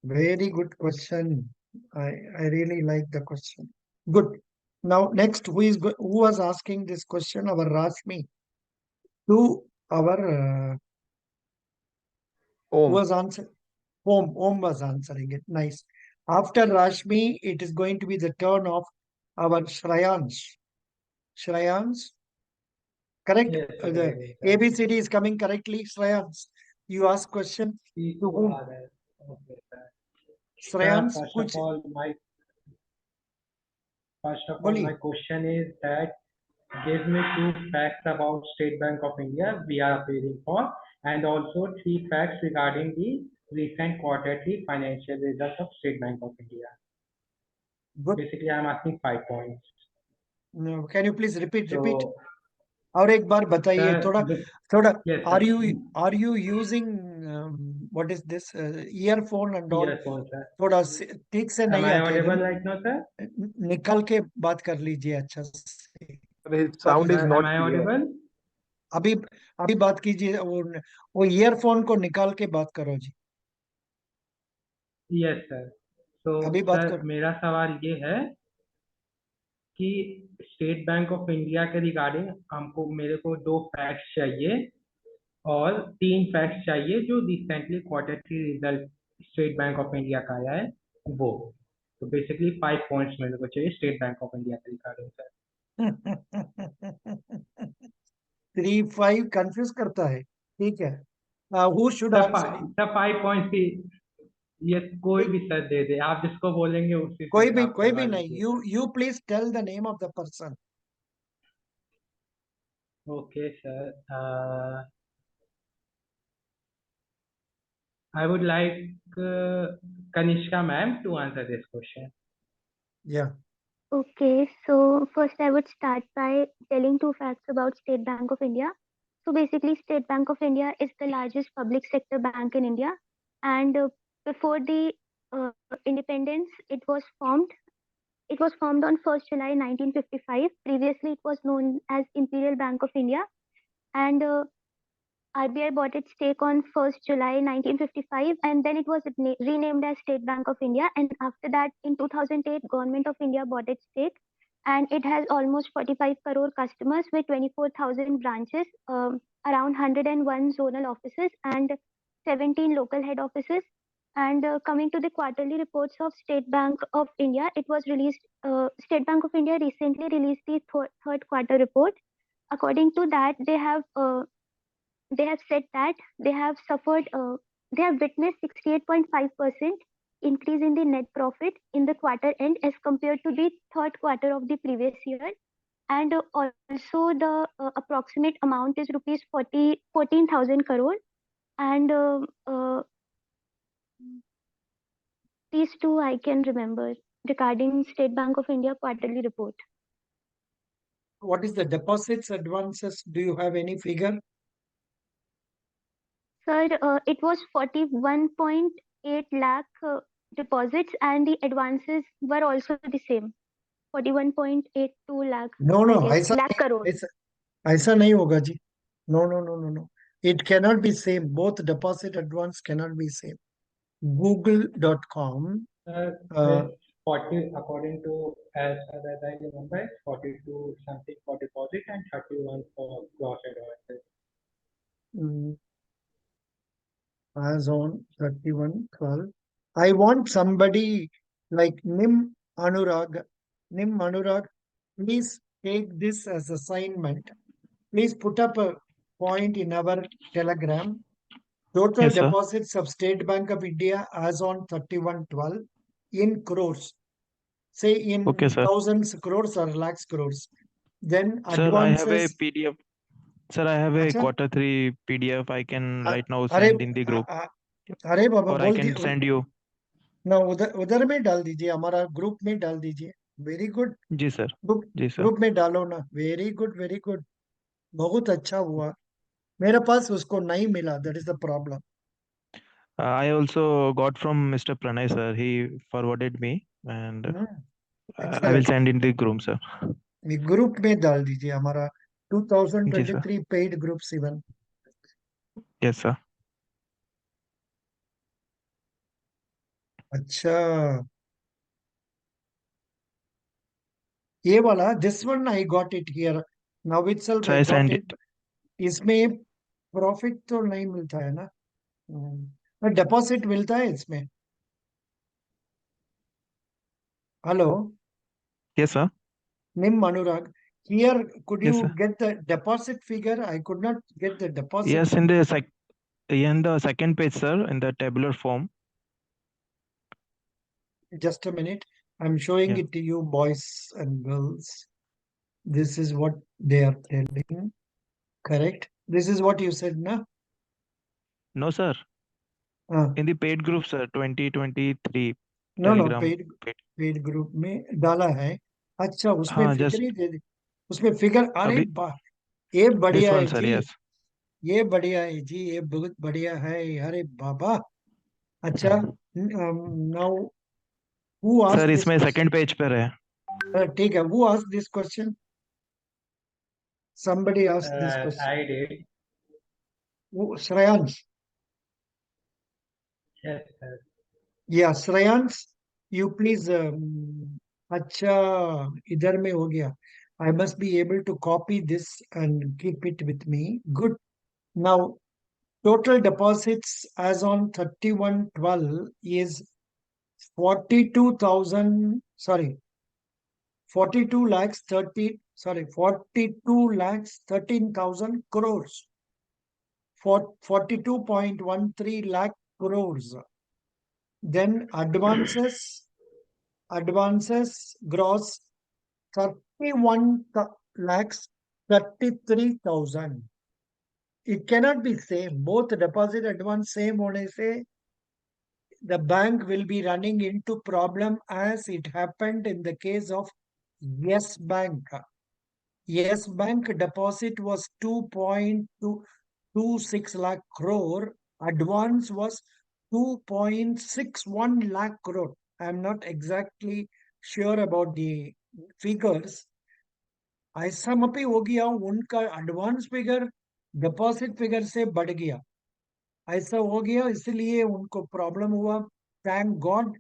Very good question. I really like the question. Good. Now next, who was asking this question? Our Rashmi. To our who Om. was answering? Om was answering it. Nice. After Rashmi, it is going to be the turn of our Shreyans. Shreyans, correct? Yes, sir, The very good. ABCD is coming correctly. Shreyans, you ask question to whom? Okay, sir. Shreyans, First of कुछ all, my बोलिए. question is that give me 2 facts about State Bank of India we are appealing for, and also 3 facts regarding the recent quarterly financial results of State Bank of India. Good. Basically, I'm asking 5 points. No, can you please repeat? So, और एक बार बताइए sir, थोड़ा. yes, Are sir. you using what is this earphone and all? Earphone, sir. थोड़ा ठीक से Am नहीं I आते हैं. audible right now, sir? निकाल के बात कर लीजिए अच्छा से. Sir, his sound is Sir, not am I clear. audible? अभी अभी बात कीजिए. वो ईयरफोन को निकाल के बात करो जी. Yes, sir. So, अभी बात sir, करो. मेरा सवाल ये है कि स्टेट बैंक ऑफ इंडिया के रिगार्डिंग मेरे को 2 फैक्ट्स चाहिए और 3 फैक्ट्स चाहिए जो recently quarterly result state bank of India का आया है वो. तो बेसिकली 5 पॉइंट्स मेरे को चाहिए स्टेट बैंक ऑफ इंडिया के रिगार्डिंग, सर. 3-5 कंफ्यूज करता है. ठीक है. Who should answer it? Sir 5 points की ये कोई भी सर दे दे, आप जिसको बोलेंगे उसी से आप कोई करवा भी नहीं. लीजिए. You please tell the name of the person. Okay sir, I would like Kanishka ma'am to answer this question. Yeah. Okay, so first I would start by telling 2 facts about State Bank of India. So basically, State Bank of India is the largest public sector bank in India, and before the independence, it was formed. It was formed on 1st July 1955. Previously, it was known as Imperial Bank of India, and RBI bought its stake on 1st July 1955, and then it was renamed as State Bank of India. And after that, in 2008, Government of India bought its stake, and it has almost 45 crore customers with 24,000 branches, around 101 zonal offices, and 17 local head offices. And coming to the quarterly reports of State Bank of India, it was released. State Bank of India recently released the third quarter report. According to that, they have said that they have witnessed 68.5% increase in the net profit in the quarter end as compared to the third quarter of the previous year. And also the approximate amount is rupees 14,000 crore. And these two I can remember regarding State Bank of India quarterly report. What is the deposits, advances? Do you have any figure? Sir, it was 41.8 lakh deposits, and the advances were also the same. 41.82 lakh. No, I no. guess, lakh crore. ऐसा नहीं होगा जी. No. It cannot be same. Both deposit advance cannot be same. Google.com. It's 40 according to as I remember, it's 42 something for deposit and 31 for gross advances. as on 31/12. I want somebody like Nim Anurag. Nim Anurag, please take this as assignment. Please put up a point in our telegram. Total Yes, sir. deposits of State Bank of India as on 31/12 in crores. Say in Okay, sir. thousands crores or lakhs crores. Then Sir, I have a advances. PDF. Sir, I have a अच्छा quarter 3 PDF I can right now अरे send in the group, अरे बाबा or I बोल can दिए send you. ना उधर उधर में डाल दीजिए हमारा ग्रुप में डाल दीजिए वेरी गुड जी सर, ग्रुप जी सर. ग्रुप में डालो ना वेरी गुड बहुत अच्छा हुआ मेरे पास उसको नहीं मिला that is the problem I also got from Mr. Pranay sir. He forwarded me, and I will excellent send in the group, sir. Group में डाल दीजिए हमारा जी सर. 2023 पेड ग्रुप 7 Yes, sir. अच्छा ये वाला this one I got it here now itself So I I got send it it. इसमें प्रॉफिट तो नहीं मिलता है ना डिपॉजिट मिलता है इसमें hello Yes, sir. Nim Anurag. Here, could Yes, you sir. get the deposit figure? I could not get the deposit Yes, figure. in the second page, sir, in the tabular form. Just a minute. I'm showing Yeah. it to you, boys and girls. This is what they are telling. Correct? This is what you said, na? No, sir. हाँ, In the paid group, sir, 2023 no, Telegram. Paid group में डाला है अच्छा उसमें हाँ, figure just ही दे दे उसमें figure अरे अभी बा ये this बढ़िया one, है sir. जी Yes. ये बढ़िया है जी ये बहुत बढ़िया है अरे बाबा अच्छा now who sir asked this इसमें question सेकंड पेज पर है. ठीक है who asked this question somebody asked this question I did. Shreyans Yes, sir. yeah Shreyans you please अच्छा इधर में हो गया I must be able to copy this and keep it with me good now total deposits as on 31/12 is 42,000 sorry 42 lakhs 30 sorry 42 lakhs 13,000 crores for 42.13 lakh crores. Then advances gross 31 lakhs 33,000. It cannot be same. Both deposit advance same होने से the bank will be running into problem as it happened in the case of Yes Bank. Yes Bank deposit was 2.26 lakh crore. Advance was 2.61 lakh crore. I'm not exactly sure about the figures. ऐसा मपी हो गया उनका advance figure deposit figure से बढ़ गया ऐसा हो गया इसलिए उनको प्रॉब्लम हुआ thank God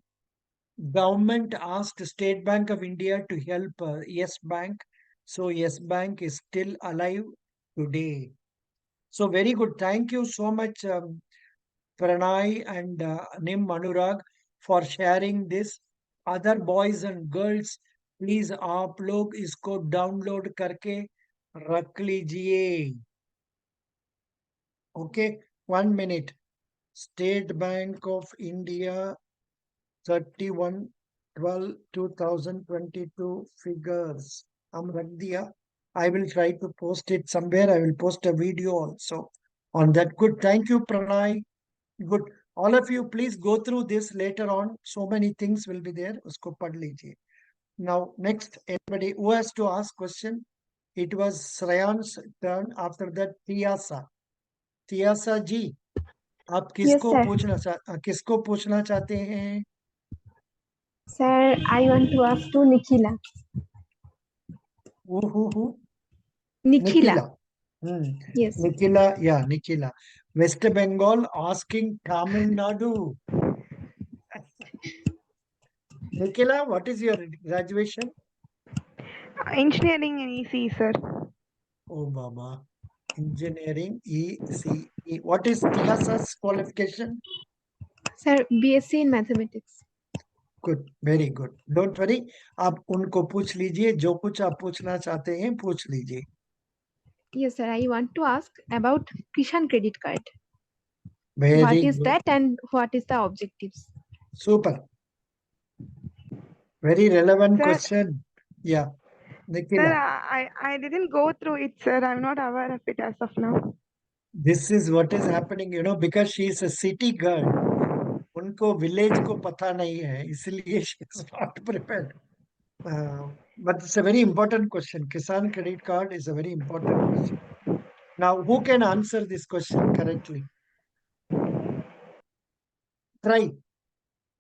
government asked State Bank of India to help Yes Bank. So Yes Bank is still alive today. So very good. Thank you so much, Pranay and Nim Anurag for sharing this. Other boys and girls, please आप लोग इसको download करके रख लीजिए. Okay, 1 minute. State Bank of India 31/12/2022 figures. हम रख दिया. I will try to post it somewhere. I will post a video also on that. Good. Thank you, Pranay. Good. All of you, please go through this later on. So many things will be there. उसको पढ़ लीजिए. Now, next, anybody who has to ask question? It was Shreyan's turn. After that, Tiasa. Tiasa जी, आप Yes, sir. किसको पूछना चाहते हैं? Sir, I want to ask to Nikhila. Who? Nikhila. Yes. Nikhila. West Bengal asking Tamil Nadu. Nikhila, what is your graduation? Engineering in EC, sir. Oh, Baba. Engineering EC. What is Tiasa's qualification? Sir, BSc in mathematics. Good, very good, don't worry. आप उनको पूछ लीजिए, जो कुछ आप पूछना चाहते हैं पूछ लीजिए। Yes, sir. I want to ask about Kishan credit card. Very What is good, that and what is the objectives? Super, very relevant Sir, question. या sir, Nikhila, I didn't go through it, sir. I'm not aware of it as of now. This is what is happening, because she is a city girl, उनको village को पता नहीं है, इसलिए she is not prepared. But it's a very important question. Kisan credit card is a very important question. Now, who can answer this question correctly? Try.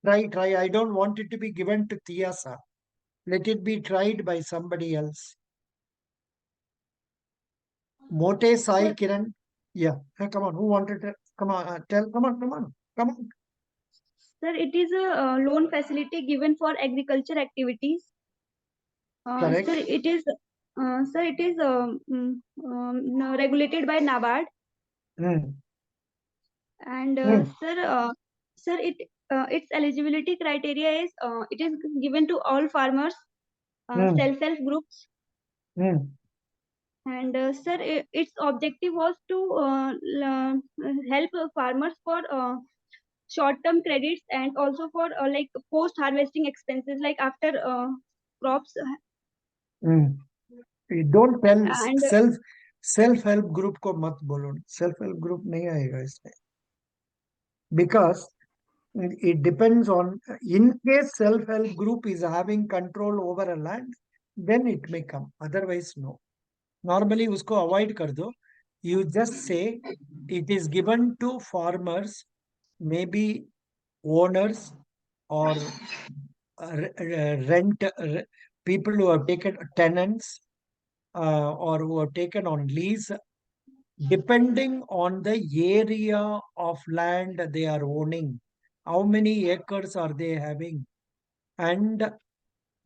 I don't want it to be given to Tiasa. Let it be tried by somebody else. Mote Sai Kiran. Yeah. Come on. Who wanted to? Come on. Tell. Come on. Sir, it is a loan facility given for agriculture activities. Correct. Sir, it is no, regulated by NABARD. And sir, its eligibility criteria is it is given to all farmers, self groups. And sir, its objective was to help farmers for short-term credits and also for like post-harvesting expenses, like after crops. Don't tell And self help group को मत बोलो, self help group नहीं आएगा इसमें, because it depends on, in case self help group is having control over a land, then it may come, otherwise no. Normally उसको avoid कर दो. You just say it is given to farmers, maybe owners or rent people who have taken tenants or who have taken on lease, depending on the area of land they are owning, how many acres are they having, and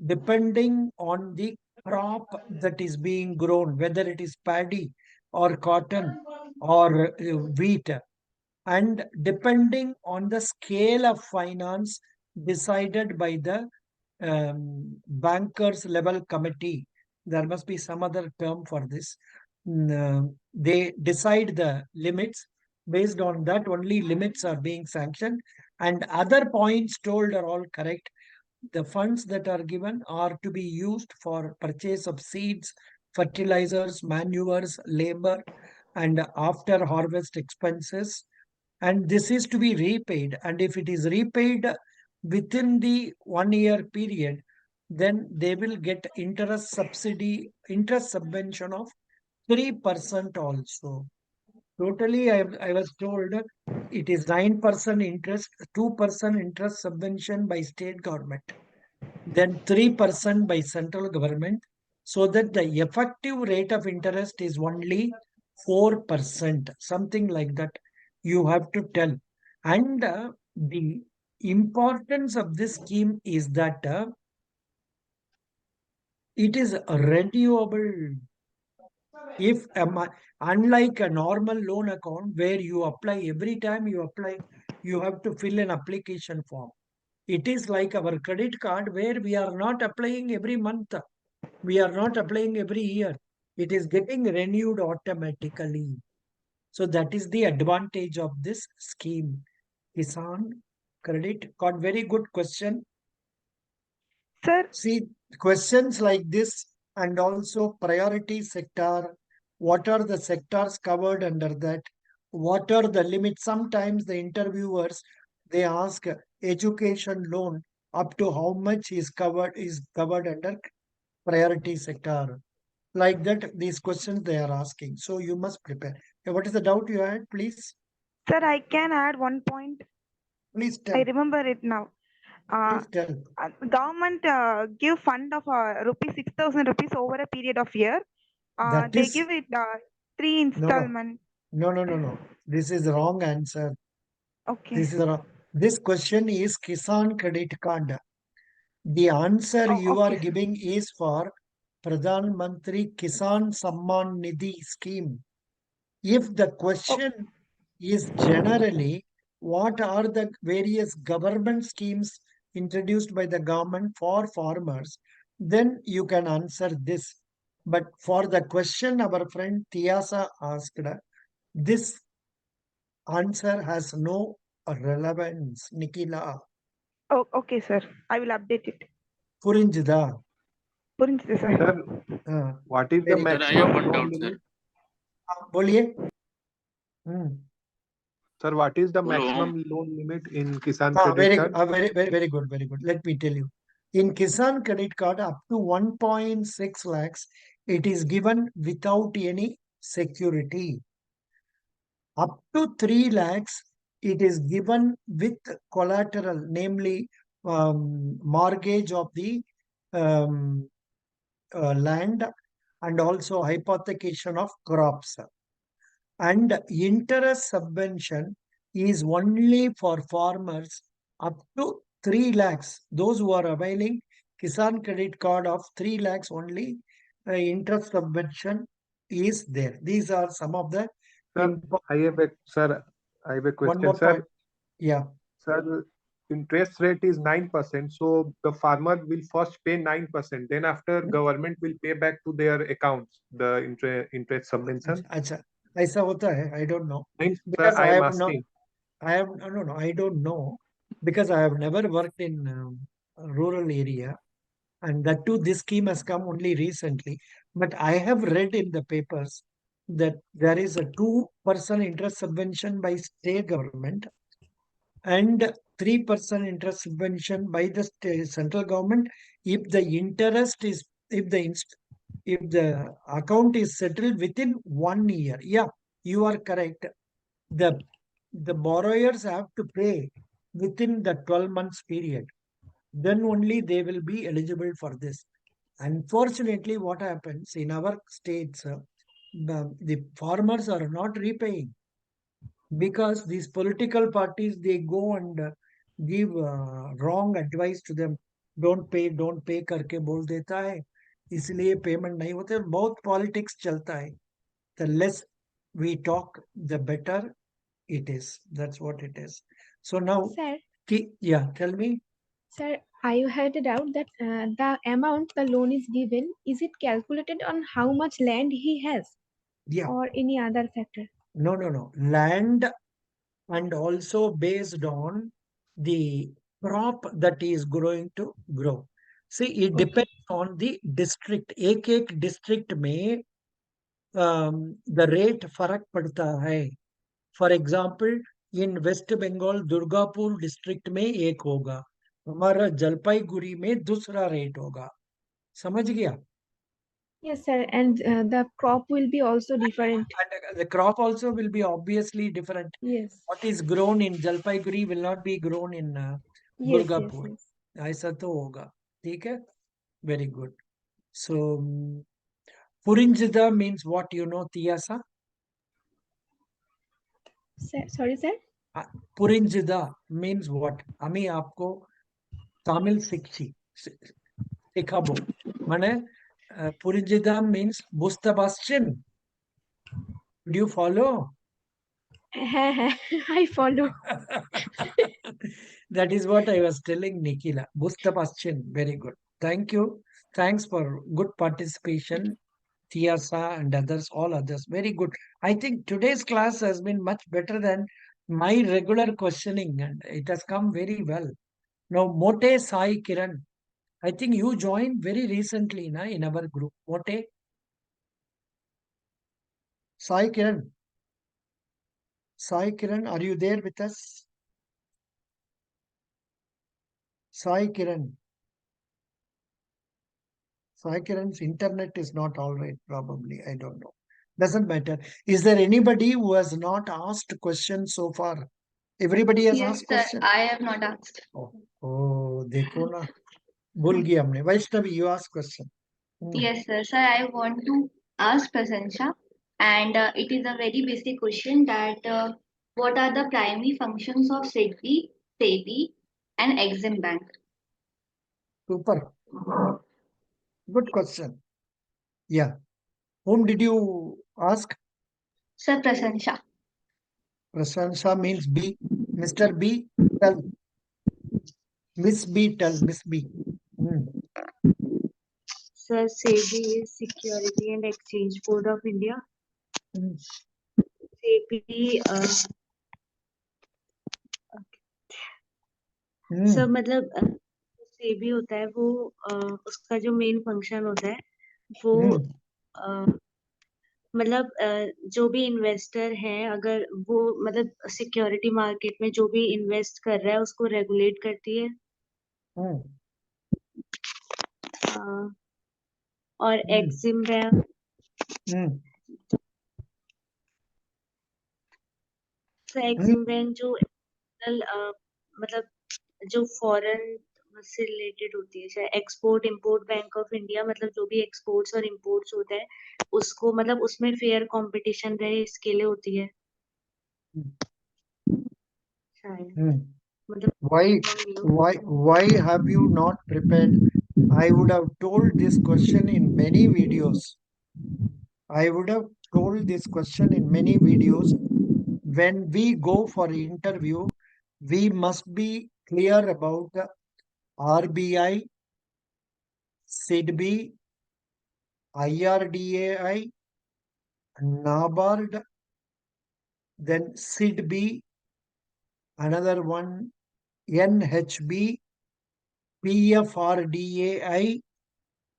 depending on the crop that is being grown, whether it is paddy or cotton or wheat, and depending on the scale of finance decided by the bankers level committee. There must be some other term for this. They decide the limits. Based on that, only limits are being sanctioned, and other points told are all correct. The funds that are given are to be used for purchase of seeds, fertilizers, manures, labor, and after harvest expenses. And this is to be repaid. And if it is repaid within the 1 year period, then they will get interest subsidy, interest subvention of 3% also. Totally, I was told it is 9% interest, 2% interest subvention by state government, then 3% by central government, so that the effective rate of interest is only 4%, something like that. You have to tell. And the importance of this scheme is that it is renewable. If unlike a normal loan account where you apply every time you apply, you have to fill an application form. It is like our credit card where we are not applying every month. We are not applying every year. It is getting renewed automatically. So that is the advantage of this scheme. Kisan credit card. Very good question. Sir, See, questions like this and also priority sector. What are the sectors covered under that? What are the limits? Sometimes the interviewers, they ask education loan up to how much is covered under priority sector. Like that, these questions they are asking. So you must prepare. What is the doubt you had, please? sir, I can add one point. Please I tell. remember it now. Please tell. Government give fund of rupees 6,000 rupees over a period of year. That They is give it three installment. no. This is the wrong answer. Okay. This is wrong. This question is Kisan credit card. The answer you are Okay, sir. giving is for Pradhan Mantri Kisan Samman Nidhi scheme. If the question is generally what are the various government schemes introduced by the government for farmers, then you can answer this. But for the question our friend Tiasa asked, this answer has no relevance, Nikila. Oh, okay, sir. I will update it. Purinjida. Purinjide, sir. Sir, what is the Very good. Sir, I have maximum one loan doubt, sir. limit? बोलिए. Sir, what is the Bolo. maximum loan limit in Kisan Credit Very, Card? very good, very good. Let me tell you. In Kisan Credit Card, up to 1.6 lakhs, it is given without any security. Up to 3 lakhs, it is given with collateral, namely mortgage of the land and also hypothecation of crops. And interest subvention is only for farmers up to 3 lakhs. Those who are availing Kisan credit card of 3 lakhs only, interest subvention is there. These are some of the Sir, I have a one question, more sir. point. Yeah. Sir, interest rate is 9%. So the farmer will first pay 9%. Then after government will pay back to their accounts the interest subvention. अच्छा, ऐसा होता है? I don't know. Sir, Because I I am have not, asking. no, I don't know. Because I have never worked in a rural area. And that too, this scheme has come only recently. But I have read in the papers that there is a 2% interest subvention by state government and 3% interest subvention by the central government if the interest is, if the account is settled within 1 year. Yeah, you are correct. The borrowers have to pay within the 12 months period. Then only they will be eligible for this. Unfortunately, what happens in our states, the farmers are not repaying because these political parties, they go and give wrong advice to them. Don't pay करके बोल देता है, इसलिए payment नहीं होते. बहुत politics चलता है. The less we talk, the better it is. That's what it is. So now, Sir, yeah, tell me. sir, I had a doubt that the amount the loan is given, is it calculated on how much land he has? Yeah. Or any other factor? No. Land, and also based on the crop that is going to grow. See, it depends on the district. एक district में the rate फर्क पड़ता है. For example, in West Bengal, Durgapur district में एक होगा, हमारा जलपाईगुड़ी में दूसरा rate होगा. समझ गया? Yes, sir, and the crop will be also different. And the crop also will be obviously different. Yes. What is grown in Jalpaiguri will not be grown in Yes, Durgapur. yes. ऐसा तो होगा. ठीक है? Very good. So, Purinjida means what, you know, Tiyasa? Sorry, sir? Purinjida means what? আমি आपको Tamil শিখাবো. মানে Purinjida means বুঝতে পারছেন? Do you follow? I follow. That is what I was telling Nikila. বুঝতে পারছেন? Very good. Thank you. Thanks for good participation, Tiasa and others, all others. Very good. I think today's class has been much better than my regular questioning, and it has come very well. Now, Mote Sai Kiran, I think you joined very recently in our group. Mote Sai Kiran. Sai Kiran, are you there with us? Sai Kiran. Sai Kiran's internet is not all right, probably. I don't know. Doesn't matter. Is there anybody who has not asked questions so far? Everybody has Yes, asked sir. questions? I have not asked. Oh, देखो ना, भूल गया हमने. Vaishnavi, you ask question. Yes, sir. Sir, I want to ask Prasansha, and it is a very basic question that what are the primary functions of SEBI, and Exim Bank? Super. Good question. Yeah. Whom did you ask? Sir, Prasansha. Prasansa means B. Mr. B, tell. Miss B, tell. Miss B. Hmm. Sir, SEBI is Security and Exchange Board of India. Hmm. SEBI, Hmm. Sir मतलब SEBI होता है वो उसका जो main function होता है वो मतलब जो भी इन्वेस्टर है अगर वो मतलब सिक्योरिटी मार्केट में जो भी इन्वेस्ट कर रहा है उसको रेगुलेट करती है और एक्सिम बैंक एक्सिम बैंक जो मतलब जो फॉरेन से रिलेटेड होती है चाहे export import bank of India मतलब जो भी एक्सपोर्ट्स और इंपोर्ट्स होता है उसको मतलब उसमें फेयर कंपटीशन रहे इसके लिए होती है शायद मतलब Why have you not prepared? I would have told this question in many videos. I would have told this question in many videos. When we go for interview, we must be clear about the RBI, SIDBI, IRDAI, NABARD, then SIDBI, another one NHB, PFRDAI,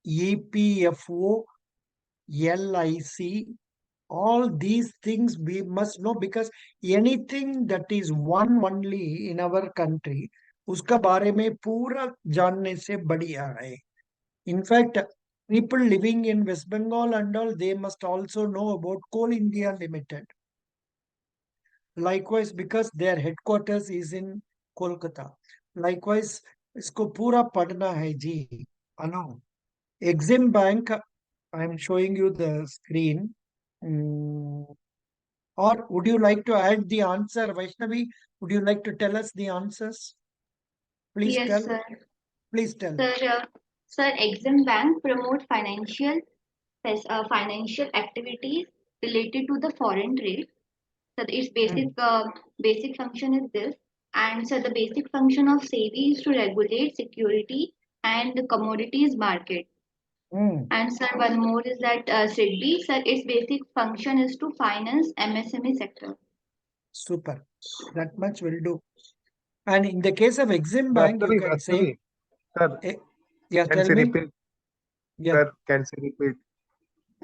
EPFO, LIC, all these things we must know because anything that is one only in our country, उसका बारे में पूरा जानने से बढ़िया है. In fact, people living in West Bengal and all, they must also know about Coal India Limited. Likewise, because their headquarters is in Kolkata. Likewise, इसको पूरा पढ़ना है जी. Anu. Exim Bank, I'm showing you the screen. Or would you like to add the answer, Vaishnavi? Would you like to tell us the answers? Please Yes, tell. sir. Please tell. Sir, Exim Bank promote financial activities related to the foreign trade. So its basic function is this. And so the basic function of SEBI is to regulate security and the commodities market. And sir, one more is that SIDBI, sir, its basic function is to finance MSME sector. Super. That much will do. And in the case of Exim Bank, you can say. Sir, yeah, can tell she me. repeat? Yeah. Sir, can she repeat?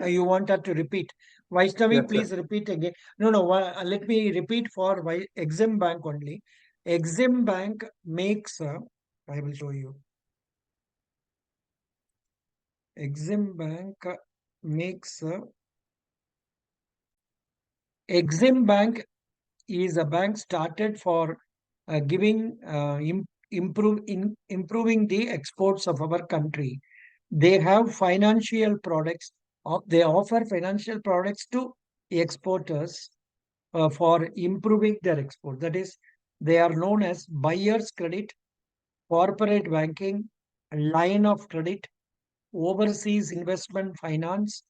You want her to repeat. Vaishnavi, Yes, please sir. repeat again. No, let me repeat for Exim Bank only. Exim Bank makes, I will show you. Exim Bank makes, Exim Bank is a bank started for improving the exports of our country. They have financial products. They offer financial products to exporters for improving their export. That is, they are known as buyer's credit, corporate banking, line of credit, overseas investment finance,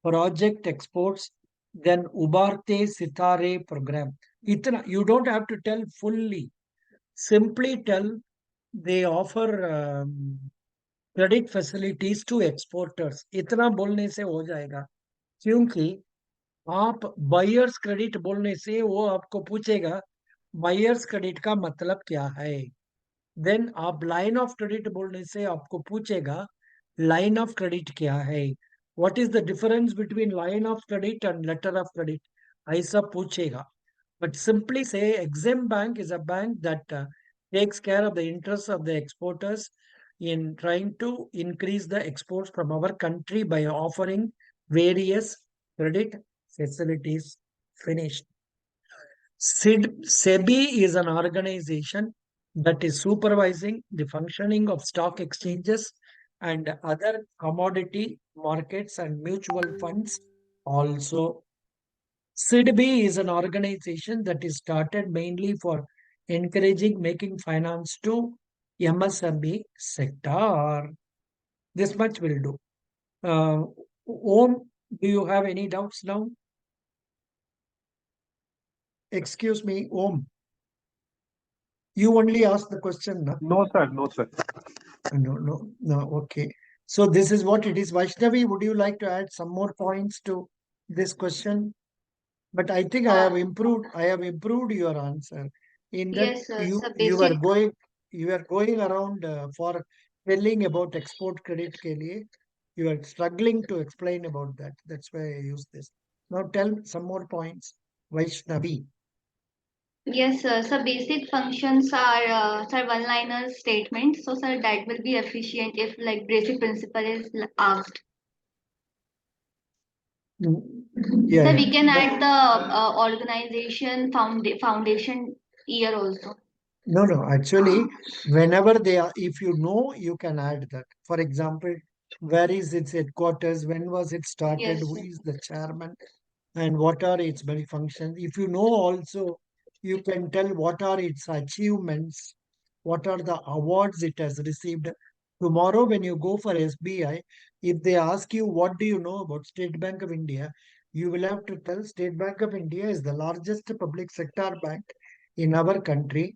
project exports, then Ubarte Sitare program. You don't have to tell fully. Simply tell they offer credit facilities to exporters. इतना बोलने से हो जाएगा. क्योंकि आप buyers credit बोलने से वो आपको पूछेगा बायर्स क्रेडिट का मतलब क्या है. देन आप लाइन ऑफ क्रेडिट बोलने से आपको पूछेगा लाइन ऑफ क्रेडिट क्या है. What is the difference between line of credit and later of credit, ऐसा पूछेगा. But simply say Exim Bank is a bank that takes care of the interests of the exporters in trying to increase the exports from our country by offering various credit facilities. Finished. SEBI is an organization that is supervising the functioning of stock exchanges and other commodity markets and mutual funds also. SIDBI is an organization that is started mainly for encouraging making finance to MSME sector. This much will do. Om, do you have any doubts now? Excuse me, Om. You only asked the question, no? No, sir. No, sir. No. Okay. So this is what it is. Vaishnavi, would you like to add some more points to this question? But I think I have improved. I have improved your answer. In that Yes, sir. you So you are basic. going around for telling about export credit ke liye. You are struggling to explain about that. That's why I use this. Now tell some more points, Vaishnavi. Yes, sir. So basic functions are sir one-liner statements. So sir, that will be efficient if like basic principle is asked. Yeah, So yeah. we can add the organization foundation year also. No. Actually, whenever they are, if you know, you can add that. For example, where is its headquarters? When was it started? Yes, Who sir. is the chairman? And what are its many functions? If you know also, you can tell what are its achievements, what are the awards it has received. Tomorrow, when you go for SBI, if they ask you what do you know about State Bank of India, you will have to tell State Bank of India is the largest public sector bank in our country.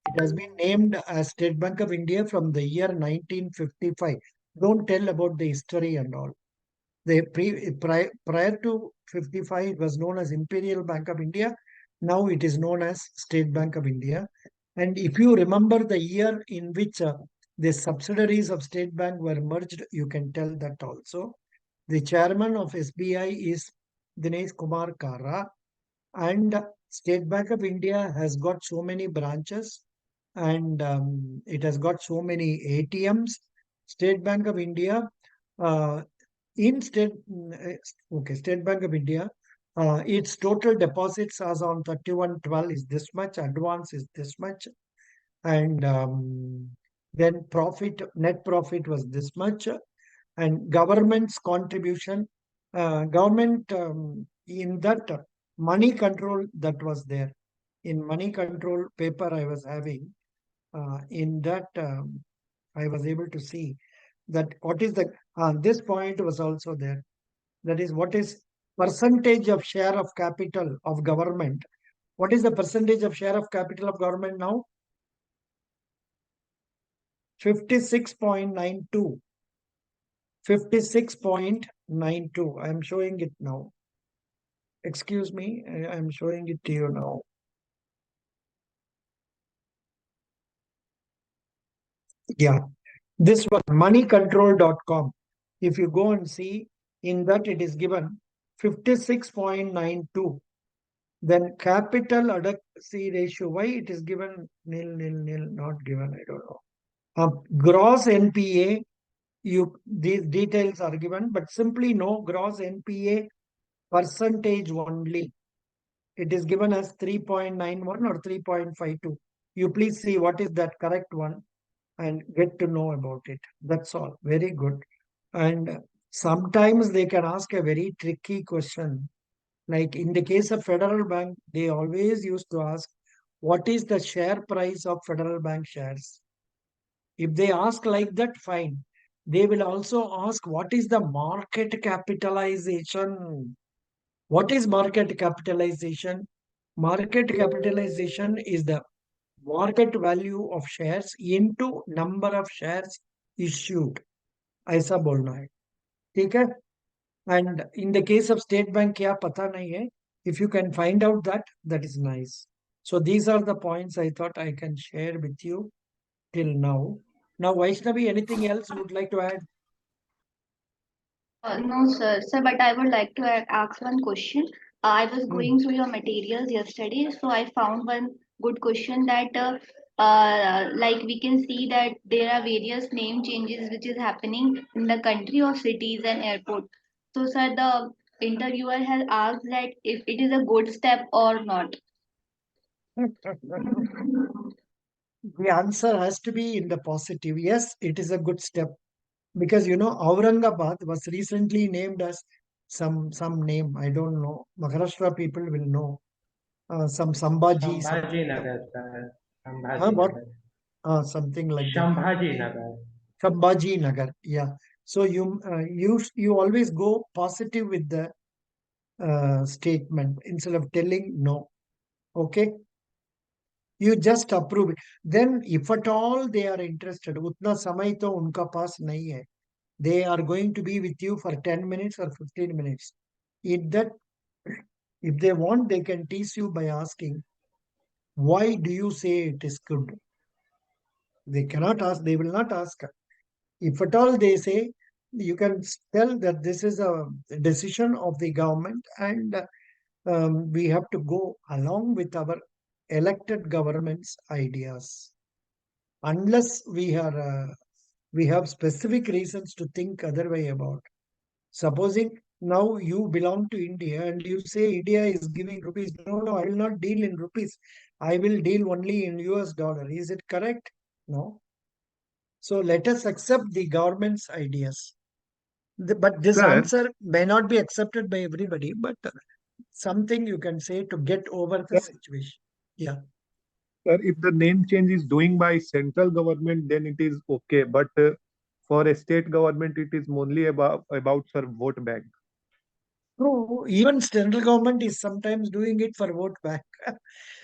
It has been named as State Bank of India from the year 1955. Don't tell about the history and all. Prior to 55, it was known as Imperial Bank of India. Now it is known as State Bank of India. And if you remember the year in which the subsidiaries of State Bank were merged, you can tell that also. The chairman of SBI is Dinesh Kumar Kara, and State Bank of India has got so many branches, and it has got so many ATMs. State Bank of India, uh, in State, State Bank of India, its total deposits as on 31/12 is this much, advance is this much, and then net profit was this much, and government's contribution, government in that money control that was there. In money control paper I was having, in that I was able to see that what is the, this point was also there. That is, what is percentage of share of capital of government? What is the percentage of share of capital of government now? 56.92. 56.92. I am showing it now. Excuse me, I am showing it to you now. Yeah, this was moneycontrol.com. If you go and see, in that it is given 56.92. Then capital adequacy ratio, why it is given nil, not given, I don't know. Gross NPA, these details are given, but simply no gross NPA percentage only. It is given as 3.91 or 3.52. You please see what is that correct one and get to know about it. That's all. Very good. And sometimes they can ask a very tricky question. Like in the case of Federal Bank, they always used to ask, what is the share price of Federal Bank shares? If they ask like that, fine. They will also ask, what is the market capitalization? What is market capitalization? Market capitalization is the market value of shares into number of shares issued. ऐसा बोलना है, ठीक है? And in the case of State Bank, क्या पता नहीं है. If you can find out that, that is nice. So these are the points I thought I can share with you till now. Now, Vaishnavi, anything else you would like to add? No, sir. Sir, but I would like to ask one question. I was going through your materials yesterday, so I found one good question that, like we can see that there are various name changes which is happening in the country of cities and airport. So, sir, the interviewer has asked that if it is a good step or not. The answer has to be in the positive. Yes, it is a good step. Because Aurangabad was recently named as some name. I don't know. Maharashtra people will know. Some Sambhaji, Sambhaji something. Nagar, sir. Sambhaji What? Nagar. Something like that. Sambhaji Nagar. Sambhaji Nagar. Yeah. So you always go positive with the statement instead of telling no. Okay, you just approve it. Then if at all they are interested, utna samay to unka paas nahi hai. They are going to be with you for 10 minutes or 15 minutes. If they want, they can tease you by asking, why do you say it is good? They cannot ask, they will not ask. If at all they say, you can tell that this is a decision of the government, and we have to go along with our elected government's ideas. Unless we have specific reasons to think other way about. Supposing now you belong to India and you say India is giving rupees. No, no, I will not deal in rupees. I will deal only in US dollar. Is it correct? No. So let us accept the government's ideas. But this Sir, answer may not be accepted by everybody, but something you can say to get over the sir, situation. Yeah. sir, if the name change is doing by central government, then it is okay. But for a state government, it is only about sir vote bank. True. Even central government is sometimes doing it for vote bank.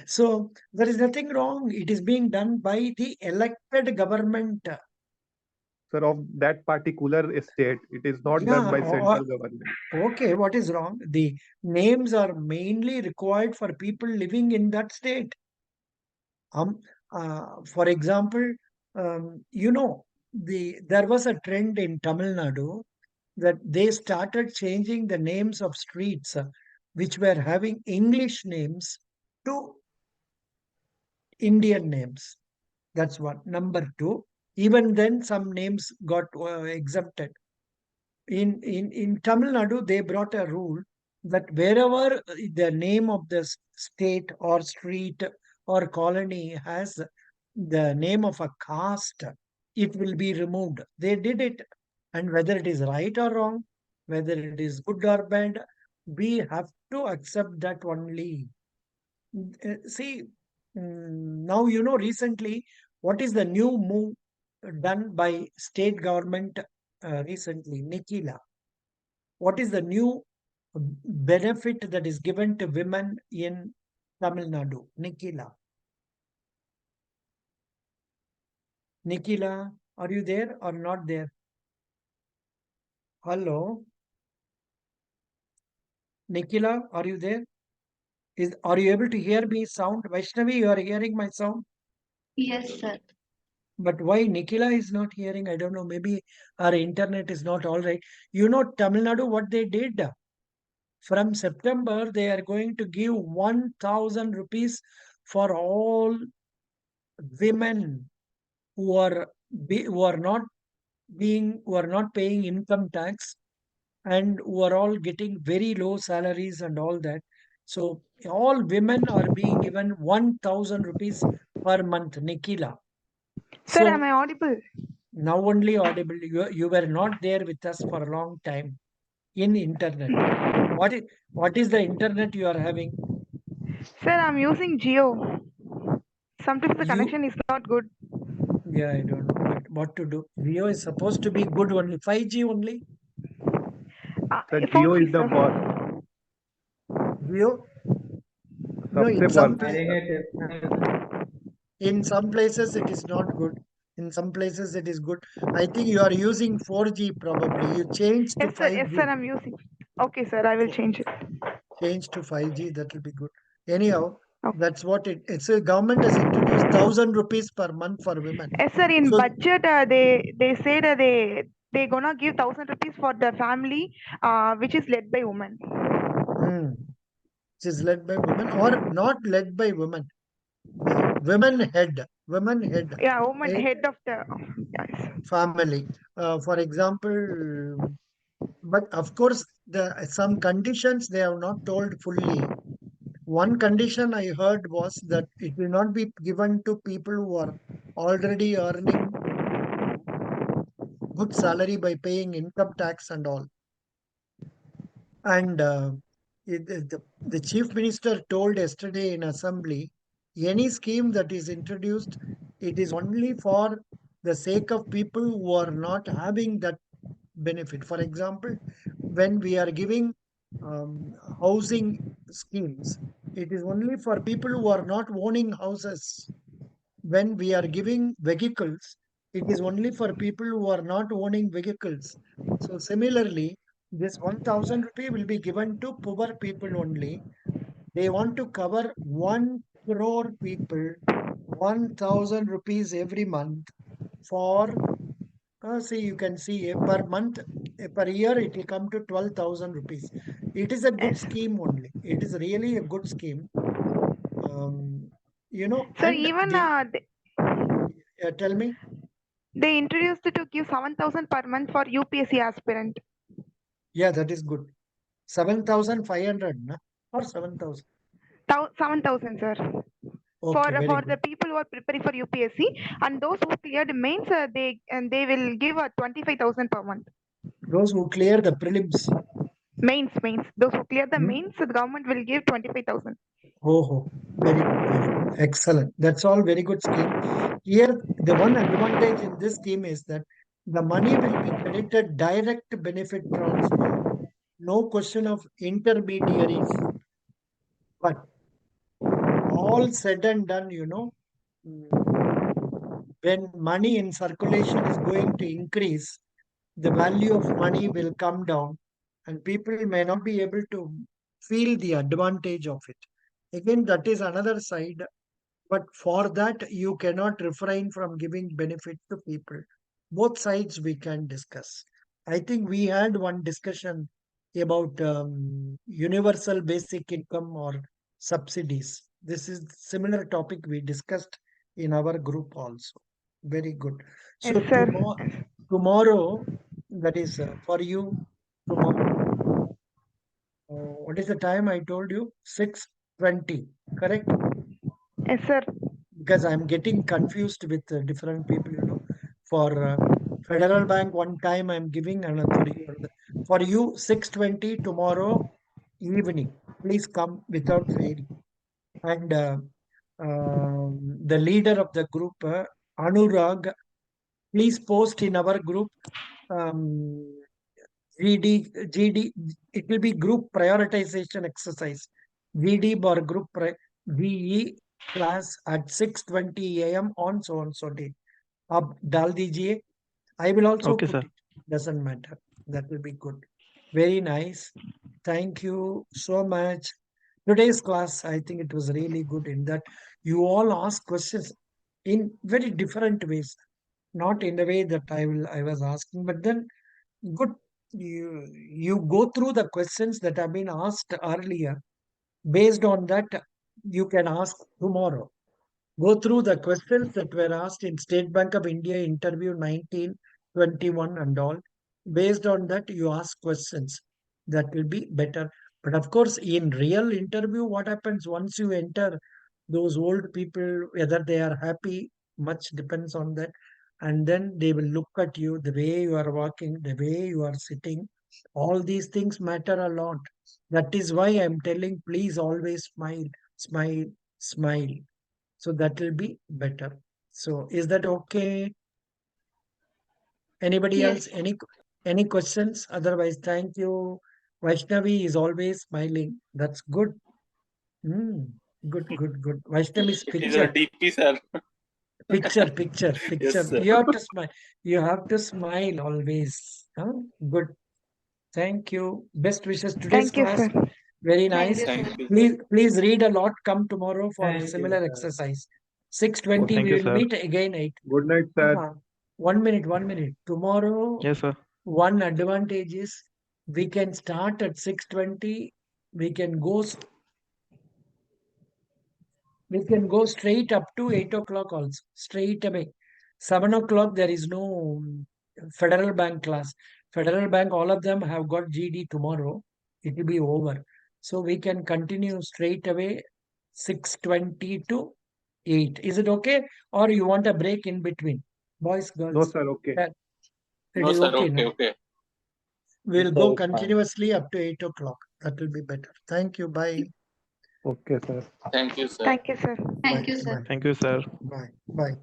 So there is nothing wrong. It is being done by the elected government. Sir, of that particular state, it is not done Yeah. by central government. Okay. What is wrong? The names are mainly required for people living in that state. For example, there was a trend in Tamil Nadu that they started changing the names of streets which were having English names to Indian names. That's one. Number two, even then some names got exempted. In Tamil Nadu, they brought a rule that wherever the name of the state or street or colony has the name of a caste, it will be removed. They did it. And whether it is right or wrong, whether it is good or bad, we have to accept that only. See, now recently, what is the new move done by state government recently? Nikila. What is the new benefit that is given to women in Tamil Nadu? Nikila. Nikila, are you there or not there? Hello? Nikila, are you there? Are you able to hear me sound? Vaishnavi, you are hearing my sound? Yes, sir. But why Nikila is not hearing? I don't know. Maybe our internet is not all right. Tamil Nadu, what they did? From September, they are going to give 1,000 rupees for all women who are not paying income tax, and who are all getting very low salaries and all that. So all women are being given 1,000 rupees per month, Nikila. Sir, am So I audible? now only audible. You were not there with us for a long time in internet. What is the internet you are having? Sir, I'm using Geo. Sometimes the You connection is not good. Yeah, I don't know, but what to do? Rio is supposed to be good only. 5G only. Sir, Geo 4G, is the sir. Rio. No, सबसे first. in some places it is not good. In some places it is good. I think you are using 4G probably. You change to Yes, sir. Yes, sir. 5G. I'm using. Okay, sir. I will change it. Change to 5G. That will be good. Anyhow, Okay. that's what it's a government has introduced 1,000 rupees per month for women. Yes, sir. In So budget, they said they gonna give 1,000 rupees for the family, which is led by women. it is led by women or not led by women. Women head. Yeah, woman A head of the. Yes. family. For example, but of course, some conditions they have not told fully. One condition I heard was that it will not be given to people who are already earning good salary by paying income tax and all. And the chief minister told yesterday in assembly, any scheme that is introduced, it is only for the sake of people who are not having that benefit. For example, when we are giving housing schemes, It is only for people who are not owning houses. When we are giving vehicles, it is only for people who are not owning vehicles. So similarly, this 1000 rupee will be given to poor people only. They want to cover 1 crore people, 1000 rupees every month for, see, you can see per month, per year, it will come to 12,000 rupees. It is a good Yes. scheme only. It is really a good scheme. Um, Sir, and even tell me. they introduced to give 7,000 per month for UPSC aspirant. Yeah, that is good. 7,500, na? Or 7,000. 7,000, sir. Okay, very For good. the people who are preparing for UPSC, and those who cleared mains, they will give 25,000 per month. Those who clear the prelims. Mains. Those who clear the Hmm? mains, the government will give 25,000. Oh, very good, very good. Excellent. That's all very good scheme. Here, the one advantage in this scheme is that the money will be credited direct benefit transfer. No question of intermediaries. But all said and done, when money in circulation is going to increase, the value of money will come down and people may not be able to feel the advantage of it. Again, that is another side, but for that, you cannot refrain from giving benefit to people. Both sides we can discuss. I think we had one discussion about universal basic income or subsidies. This is similar topic we discussed in our group also. Very good. Yes, So sir. tomorrow, that is for you, tomorrow, what is the time I told you? 6:20, correct? Yes, sir. Because I'm getting confused with different people, For Federal Bank, one time I'm giving, and for you, 6:20 tomorrow evening. Please come without fail. And the leader of the group, Anurag, please post in our group. Um, GD, it will be group prioritization exercise. GD bar group GE class at 6:20 a.m. on so date. Ab dal dijiye. I will also Okay, put sir. it. Doesn't matter. That will be good. Very nice. Thank you so much. Today's class, I think it was really good in that you all ask questions in very different ways. Not in the way that I was asking, but then good. You go through the questions that have been asked earlier. Based on that, you can ask tomorrow. Go through the questions that were asked in State Bank of India interview 1921 and all. Based on that, you ask questions. That will be better. But of course, in real interview, what happens once you enter, those old people, whether they are happy, much depends on that. And then they will look at you, the way you are walking, the way you are sitting. All these things matter a lot. That is why I'm telling, please always smile, smile, smile. So that will be better. So is that okay? Anybody else? Yes. Any questions? Otherwise, thank you. Vaishnavi is always smiling. That's good. Good, good, good. Vaishnavi's It is a picture. DP, sir. Picture. Yes, sir. You have to smile. You have to smile always. Huh? Good. Thank you. Best wishes. Today's Thank you, class, sir. very Thank nice. you, Thank sir. you, sir. Please read a lot. Come tomorrow for Thank you, similar sir. exercise. Oh, 6:20 thank we you, will sir. meet again 8. Good night, sir. 1 minute. Tomorrow, Yes, sir. one advantage is we can start at 6:20. We can go straight up to 8 o'clock also. Straight away. 7 o'clock there is no Federal Bank class. Federal Bank, all of them have got GD tomorrow. It will be over. So we can continue straight away 6:20 to 8. Is it okay? Or you want a break in between? Boys, No, girls. sir. Okay. It No, is sir. okay Okay, now. okay. We'll Yes, go sir, it's fine. continuously up to 8 o'clock. That will be better. Thank you. Bye. Okay, sir. Thank you, sir. Thank you, sir. Thank Bye. you, sir. Bye. Thank you, sir. Bye. Bye.